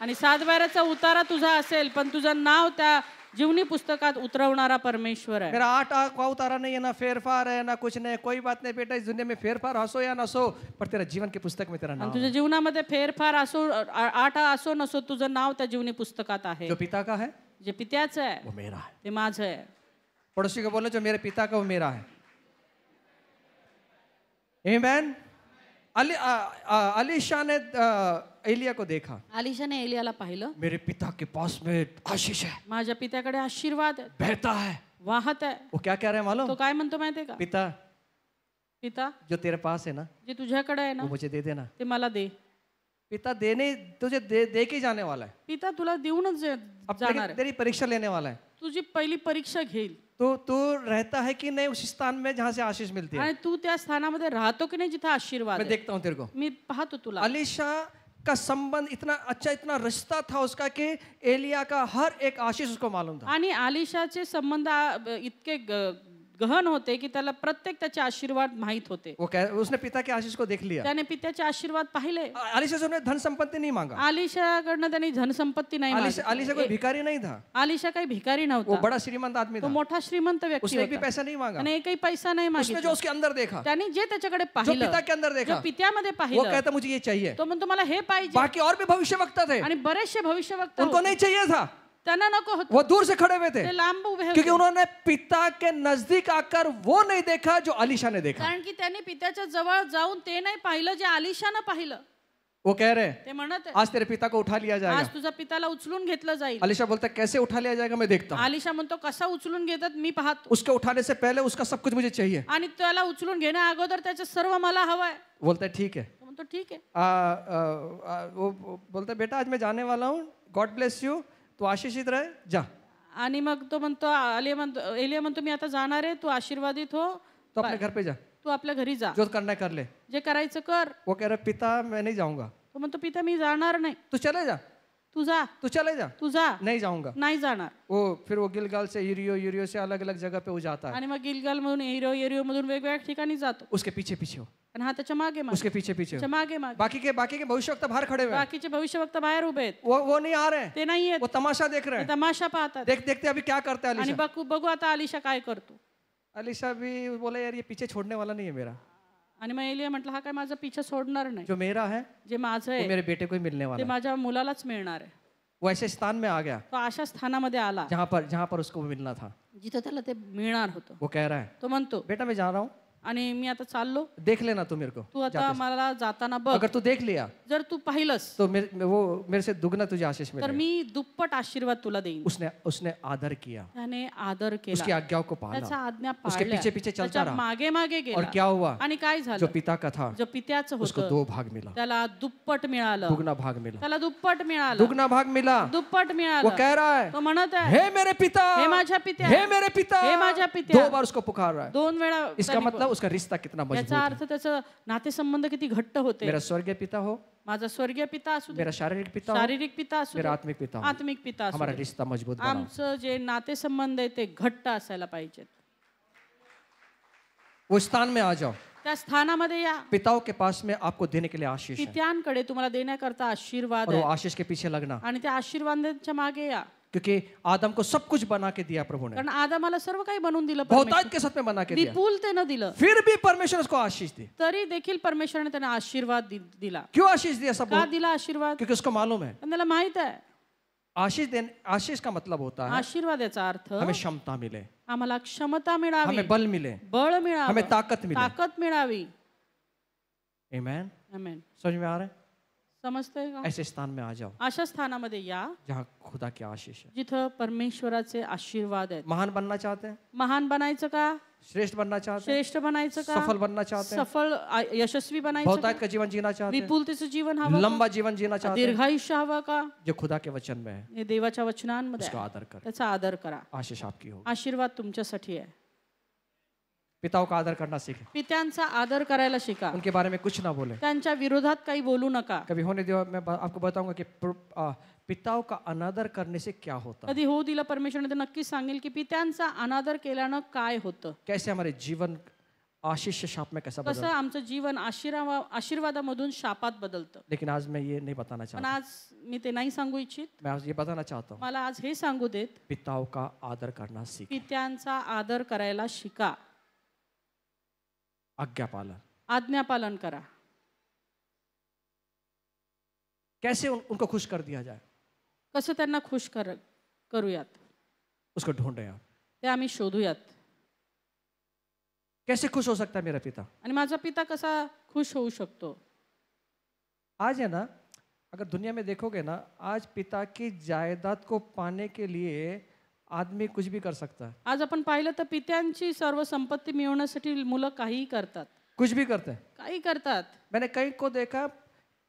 आणि 7 बाराचा उतारा तुझा असेल, पण तुझं नाव त्या जीवनी पुस्तकात उतरवणारा परमेश्वर आहे. मेरा 8 का उतारा नहीं है, ना फेरफार है ना कुछ नहीं. कोई बात नहीं बेटा, इस दुनिया में फेरफार हंसो या नसो, पर तेरा जीवन के पुस्तक में तेरा आणि नाम तुझ्या जीवनामध्ये फेरफार असो, 8 असो नसो, तुझं नाव त्या जीवनी पुस्तकात आहे. जो पिता का है जे पित्याचं आहे वो मेरा है. ते माझं आहे. पड़ोसी को बोलो जो मेरे पिता का वो मेरा है. आमीन. अलीशा ने एलिया को देखा. अलीशाने एलियाला पाहिलं. मेरे पिता के पास में आशीष है, माझ्या पित्याकडे आशीर्वाद आहे, बहता है. वाहत आहे. वो क्या कह रहे हैं मालूम? तो काय म्हणतो माहितीये का? पिता पिता जो तेरे पास है ना जे तुझ्याकडे आहे वो ना मुझे दे देना. ते मला दे. पिता देने तुझे दे के जाने वाला है. पिता तुला देऊनच अब जाणार आहे. तेरी परीक्षा लेने वाला है. तुझी पहिली परीक्षा घेईल. तो तू रहता है कि नहीं उस स्थान में जहाँ से आशीष मिलती है. आणि तू त्या स्थानामध्ये राहतो की नाही जिथे आशीर्वाद मैं आहे. देखता हूँ तेरे को. मी पाहतो तुला. अलीशा का संबंध इतना अच्छा, इतना रिश्ता था उसका कि एलिया का हर एक आशीष उसको मालूम था. आणि अलीशाचे संबंध इतके गहन होते की त्याला प्रत्येक त्याचे आशीर्वाद माहित होते. उसने पिता के आशीष को देख लिया. त्याने पित्याचे आशीर्वाद पाहिले. अलीशा से उसने धन संपत्ति नहीं मांगा. अलीशाकडनं त्याने धनसंपत्ती नाही मागितली. अलीशा कोई भिखारी नहीं था. अलीशा काही भिकारी वो नव्हता. बड़ा श्रीमंत आदमी तो था. मोठा श्रीमंत व्यक्ती उसने एक भी होता. पैसा नहीं मांगा. आणि एकही पैसा नाही उसने मागितला. जो उसके अंदर देखा, त्याने जे त्याच्याकडे जो पाहिलं, पिता के अंदर जो देखा, पित्यामध्ये वो पाहिलं, कहता मुझे ये चाहिए. तो म्हणतो मला हे पाहिजे. बाकी और भी भविष्यवक्ता थे, आणि बरेचसे भविष्यवक्ता उनको होते. नहीं चाहिए था. त्यांना नको होतं, वो दूर से खड़े हुए थे ते लांब उभे क्योंकि होते, उन्होंने पिता के नजदीक आकर वो नहीं देखा जो अलीशा ने देखा। कारण की त्यांनी पित्याच्या जवळ जाऊन ते नाही पाहिलं जे आलिशानं पाहिलं. वो कह रहे हैं ते म्हणत आहे, आज तेरे पिता को उठा लिया आज जाएगा। तुझ्या पिताला उचलून घेतलं जाईल. अलीशा बोलता है कैसे उठा लिया जाएगा मैं देखता हूँ। आलिशा म्हणतो कसा उचलून घेतात मी पाहतो. उसके उठाने से पहले उसका सब कुछ मुझे चाहिए। आणि त्याला उचलून घेण्या अगोदर त्याचं सर्व मला हवंय. बोलता है ठीक है। तो म्हणतो ठीक आहे. वो बोलता है बेटा आज मैं जाने वाला हूँ, गॉड ब्लेस यू, तू आशीषित रहे, जा। आणि मग तो म्हणतो एलिया म्हणतो मी आता जाणार आहे, तू आशीर्वादित हो, तो अपने घर पे जा, तू आपल्या घरी जा, जो करना है कर ले। जे करायचं कर. वो कह रहा है पिता मैं नहीं जाऊंगा। तो म्हणतो पिता मी जाणार नाही. तू चले जा, तू जा, तू चले जा। तू जा, नहीं जाऊंगा। नाही जाणार. फिर वो गिलगाल से यरीहो से अलग अलग जगह पे वो जाता है। आणि मग गिलगाल मधून एरियो मधून वेगवेगळ्या ठिकाणी जातो. उसके पीछे पीछे हो, आणि हा त्याच्या मागे मागे, उसके पीछे पीछे हो। त्याच्या मागे मागे. बाकी के भविष्यवक्ता बाहर खड़े हुए हैं, बाकीचे भविष्यवक्ता बाहेर उभे आहेत, वो नहीं आ रहे हैं, ते नाही आहेत, वो तमाशा देख रहे ते हैं। तमाशा पाहतात. देखते अभी क्या करता है आणि अलीशा। बघू आता आलिशा काय करतो. अलीशा भी बोला यार ये पीछे छोड़ने वाला नहीं है मेरा, आणि मग एलिया म्हटलं हा काय माझा पिछा सोडणार नाही, जो मेरा है जे माझं वो आहे मेरे बेटे को ही मिलने ते वाला है। माझ्या मुलालाच मिळणार आहे. वो ऐसे स्थान में आ गया तो अशा स्थानामध्ये आला जहां पर उसको मिलना था। जिथं त्याला ते मिळणार होतं. वो कह रहा है तो म्हणतो बेटा मैं जा रहा हूँ, आणि मी आता चाललो, देख लेना तू मेरे को, तू आता मला जाताना बघ, अगर तू देख लिया जर तू पाहिलंस तो मेरे से दुगना तुझे आशीष तर मिलेगा। मी दुप्पट आशीर्वाद तुला देईन. उसने आदर किया, त्याने आदर उसकी केला, आज्ञाओं को त्याच्या पाला, आज्ञा उसके पाळल्या, पीछे पीछे चलता त्याच्या रहा। मागे मागे और गेला. क्या हुआ, आणि काय जो झालं, पिता का था जो पित्याचं उसको होतं 2 भाग मिला, त्याला दुप्पट मिळालं, दुगना भाग मिला, त्याला दुप्पट मिळालं, दुगना भाग मिला। दुप्पट वो मिळालं. कह रहा है तो म्हणत आहे हे मेरे पिता, हे माझ्या पित्या, हे मेरे पिता, हे माझ्या पित्या. 2 बार उसको पुकार रहा है। 2 वेळा इसका त्याने मतलब उसका रिश्ता कितना मजबूत याचा है। अर्थ त्याचं नातेसंबंध किती घट्ट होते. मेरा स्वर्गीय पिता हो, माझा स्वर्गीय पिता असू दे, मेरा शारीरिक पिता हो, शारीरिक पिता असू मेरा दे, आत्मिक पिता हो, आत्मिक पिता असू हमारा दे, रिश्ता मजबूत बनाओ। आमचं जे नातेसंबंध आहे ते घट्ट असायला पाहिजेत. वो स्थान में आ जाओ, त्या स्थानामध्ये या. पिताओं के पास में आपको देने के लिए आशीष है, पित्यांकडे तुम्हाला देण्याकरता आशीर्वाद और वो आहे, आशीष के पीछे लगना, आणि त्या आशीर्वादांच्या मागे या. क्योंकि आदम को सब कुछ बना के दिया प्रभु ने, कारण आदमाला सर्व काही बनवून दिलं, बहुतायत के साथ में बना के दिया, विपुलतेनं दिलं, फिर भी परमेश्वर उसको आशीष दी। तरी देखील परमेश्वराने त्यांना आशीर्वाद दिला. क्यों आशीष दिया सब? का दिला आशीर्वाद? क्योंकि उसको मालूम है त्याला माहित आहे आशीष का मतलब होता है आशीर्वाद याचा अर्थ हमें क्षमता मिले, आम्हाला क्षमता मिळावी, हमें बल मिले, बळ मिळावं, हमें ताकत मिले। ताकद मिळावी. आमेन। आमेन. समझ में आ रहा है? समजतंय का? ऐसे स्थान में आ जाओ अशा स्थानामध्ये या जहाँ खुदा की आशीष है। जिथं परमेश्वराचे आशीर्वाद आहेत. महान बनना चाहते हैं, महान बनायचं का? श्रेष्ठ बनना चाहते हैं, श्रेष्ठ बनायचं का? सफल बनना चाहते हैं, सफल यशस्वी बनायचं बहुतायत का? का जीवन जीना चाहते हैं, विपुलतेचं जीवन हवं का? लंबा जीवन जीना चाहते हैं, दीर्घायुष्य हवं का? जो खुदा के वचन में है हे देवाच्या वचनांमध्ये उसका आहे. आदर करें। त्याचा आदर करा. आशीष आपकी हो। आशीर्वाद तुमच्यासाठी आहे. पिताओं का आदर करना सीखें, पित्यांचा आदर करायला शिका. उनके बारे में कुछ ना बोले। त्यांच्या विरोधात काही बोलू नका. कभी होने दियो, मैं आपको बताऊंगा कि पिताओं का अनादर करने से क्या होता है, कधी होऊ दिला परमेश्वराने तर नक्कीच सांगेल की पित्यांचा अनादर केल्यानं काय होतं, कैसे हमारे जीवन आशीष से शाप में कैसा कसं बदलता है। आमचं जीवन आशीर्वादामधून शापात बदलतं. लेकिन आज मैं ये नहीं बताना पण चाहता, आज मी ते नाही सांगू इच्छित. मैं आज ये बताना चाहता हूँ मला आज हे सांगू देत, पिताओं का आदर करना सीख, पित्यांचा आदर करायला शिका. आज्ञा पालन, आज्ञापालन करा. कैसे उनको खुश कर दिया जाए कसं त्यांना खुश करूयात उसको ढूंढे आप। ते आम्ही शोधूयात. कैसे खुश हो सकता है मेरा पिता? आणि माझा पिता कसा खुश होऊ शकतो? आज है ना, अगर दुनिया में देखोगे ना, आज पिता की जायदाद को पाने के लिए आदमी कुछ भी कर सकता है, आज आपण पाहिलं तर पित्यांची सर्व संपत्ती मिळवण्यासाठी मुलं काहीही करतात, कुछ भी करते हैं। काही करतात. मैंने कई को देखा,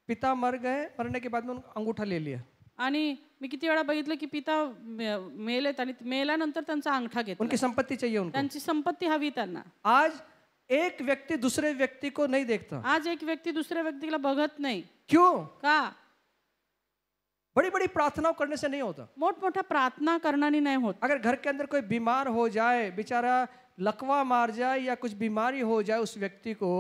पिता मर गए, मरने के बाद में उन्होंने अंगूठा ले लिया, आणि मी किती वेळा बघितलं की पिता मेलेत आणि मेल्यानंतर त्यांचा अंगठा घेतला. उनकी संपत्ति चाहिए उनको। त्यांची संपत्ती हवी त्यांना. आज एक व्यक्ति दूसरे व्यक्ति को नहीं देखता। आज एक व्यक्ती दुसऱ्या व्यक्तीला बघत नाही. क्यों? का? बड़ी बड़ी प्रार्थनाओं करने से नहीं होता। मोठमोठ्या प्रार्थना करण्याने नाही होत. अगर घर के अंदर कोई बीमार हो जाए, बेचारा लकवा मार जाए या कुछ बीमारी हो जाए उस व्यक्ति को,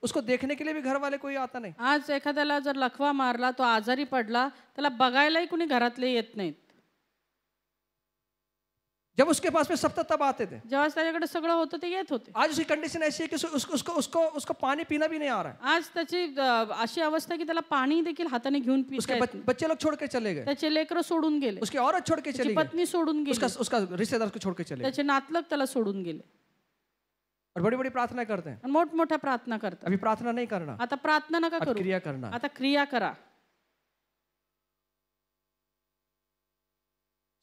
उसको देखने के लिए भी घर वाले कोई आता नहीं। आज एखाद्याला जर लखवा मारला, तो आजारी पडला, त्याला बघायलाही कुणी घरातले येत नाहीत. जब उसके पास में सब था तब आते थे। जेव्हा त्याच्याकडे सगळं होतं ते येत होते. आज उसकी कंडीशन ऐसी है कि उसको पानी पीना भी नहीं आ रहा है। आज त्याची अशी अवस्था की त्याला पाणी देखील हाताने घेऊन उसके पिता येत नाही. बच्चे लोग छोड़ के चले गए, त्याचे लेकरं सोडून गेले, उसकी औरत छोड़ के त्याची चली गई, पत्नी सोडून गेली, उसका रिश्तेदार को छोड़ के चले गए, त्याचे नातलग त्याला सोडून गेले. और बड़ी बड़ी प्रार्थना करते हैं। आणि मोठमोठ्या प्रार्थना करतात. अभी प्रार्थना नहीं करना, आता प्रार्थना नका अब करू, क्रिया करना। आता क्रिया करा.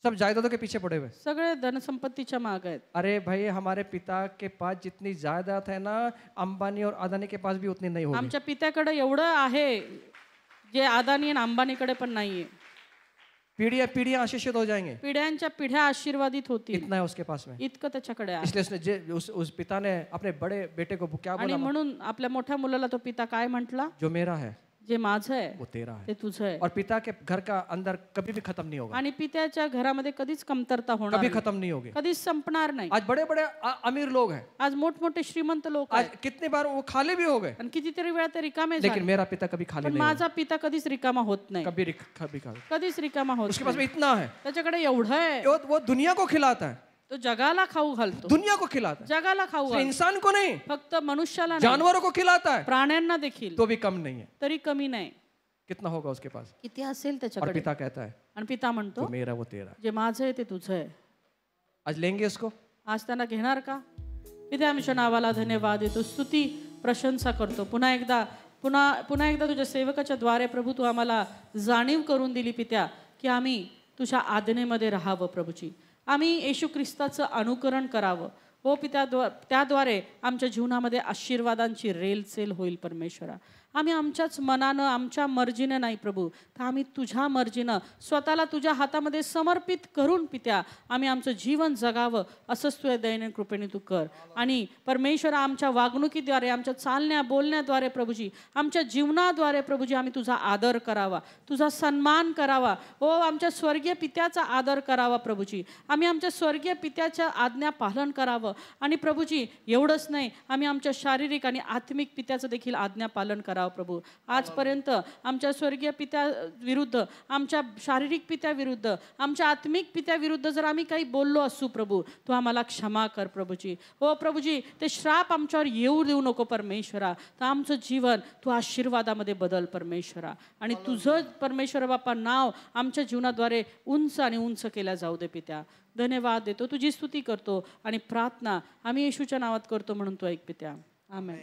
सब जायदादों के पीछे पड़े हुए। सगळे धनसंपत्तीच्या माग आहेत. अरे भाई, हमारे पिता के पास जितनी जायदाद है ना, अंबानी और अदानी के पास भी उतनी नहीं होगी। आमच्या पित्याकडे एवढं आहे जे अदानी आणि अंबानीकडे पण नाहीये. पीढ़ियां आशीषित हो जाएंगे, पिढ्यांच्या पिढ्या आशीर्वादित होतील. इतना है उसके पास में। इतकं त्याच्याकडे आहे. इसलिए उस पिता ने अपने बड़े बेटे को क्या आणि बोला? म्हणून आपल्या मोठ्या मुलाला तो पिता काय म्हटला? जो मेरा है जे माझं आहे वो तेरा है। ते तुझं आहे. और पिता के घर का अंदर कभी भी खत्म नहीं होगा, आणि पित्याच्या घरामध्ये कधीच कमतरता होणार कभी नाही. खत्म नहीं होगी। कधीच संपणार नाही. आज बड़े बड़े अमीर लोग हैं, आज मोठमोठे श्रीमंत लोक आज आहेत कितनी बार वो खाली भी हो गए, आणि कितीतरी वेळा ते रिकामे लेकिन झाले. मेरा पिता कभी खाली पण नहीं होगा, माझा पिता कधीच रिकामा होत नाही. कभी खाली। कधीच रिकामा होत उसके पास में नाही. इतना है, त्याच्याकडे एवढं आहे, वो दुनिया को खिलाता है, तो जगाला खाऊ घालतो. दुनिया को खिलाता है, जगाला खाऊ सिर्फ घालतो. इंसान को नहीं, फक्त मनुष्याला नाही, जानवरों को खिलाता है, प्राण्यांना देखील, तो भी कम नहीं है। तरी कमी नाही. कितना होगा उसके पास? किती असेल और त्याच्याकडे. पिता कहता है आणि पिता म्हणतो जो मेरा वो तेरा। जे माझं आहे ते तुझं आहे. आज लेंगे उसको? आज त्यांना घेणार का? पित्या आमच्या नावाला धन्यवाद देतो, स्तुती प्रशंसा करतो. पुन्हा एकदा तुझ्या सेवकाच्या द्वारे प्रभू तू आम्हाला जाणीव करून दिली पित्या की आम्ही तुझ्या आज्ञेमध्ये राहावं. प्रभूची आम्ही येशू ख्रिस्ताचं अनुकरण करावं. हो पित्या, त्याद्वारे आमच्या जीवनामध्ये आशीर्वादांची रेलचेल होईल. परमेश्वरा, आम्ही आमच्याच मनानं आमच्या मर्जीनं नाही प्रभू, तर आम्ही तुझ्या मर्जीनं स्वतःला तुझ्या हातामध्ये समर्पित करून पित्या आम्ही आमचं जीवन जगावं. असंच तुझ्या दयेने कृपेने तू कर. आणि परमेश्वरा, आमच्या वागणुकीद्वारे, आमच्या चालण्या बोलण्याद्वारे प्रभूजी, आमच्या जीवनाद्वारे प्रभूजी आम्ही तुझा आदर करावा, तुझा सन्मान करावा. हो, आमच्या स्वर्गीय पित्याचा आदर करावा प्रभूजी. आम्ही आमच्या स्वर्गीय पित्याच्या आज्ञा पालन करावं. आणि प्रभूजी एवढंच नाही, आम्ही आमच्या शारीरिक आणि आत्मिक पित्याचं देखील आज्ञा पालन करावं. प्रभू, आजपर्यंत आमच्या स्वर्गीय पित्या विरुद्ध, आमच्या शारीरिक पित्या विरुद्ध, आमच्या आत्मिक पित्या विरुद्ध जर आम्ही काही बोललो असू प्रभू, तू आम्हाला क्षमा कर प्रभूजी. हो प्रभूजी, ते श्राप आमच्यावर येऊ देऊ नको परमेश्वरा. तर आमचं जीवन तू आशीर्वादामध्ये बदल परमेश्वरा. आणि तुझं परमेश्वर बाप्पा नाव आमच्या जीवनाद्वारे उंच आणि उंच केल्या जाऊ दे पित्या. धन्यवाद देतो, तुझी स्तुती करतो आणि प्रार्थना आम्ही येशूच्या नावात करतो म्हणून तू ऐक पित्या. आमेन.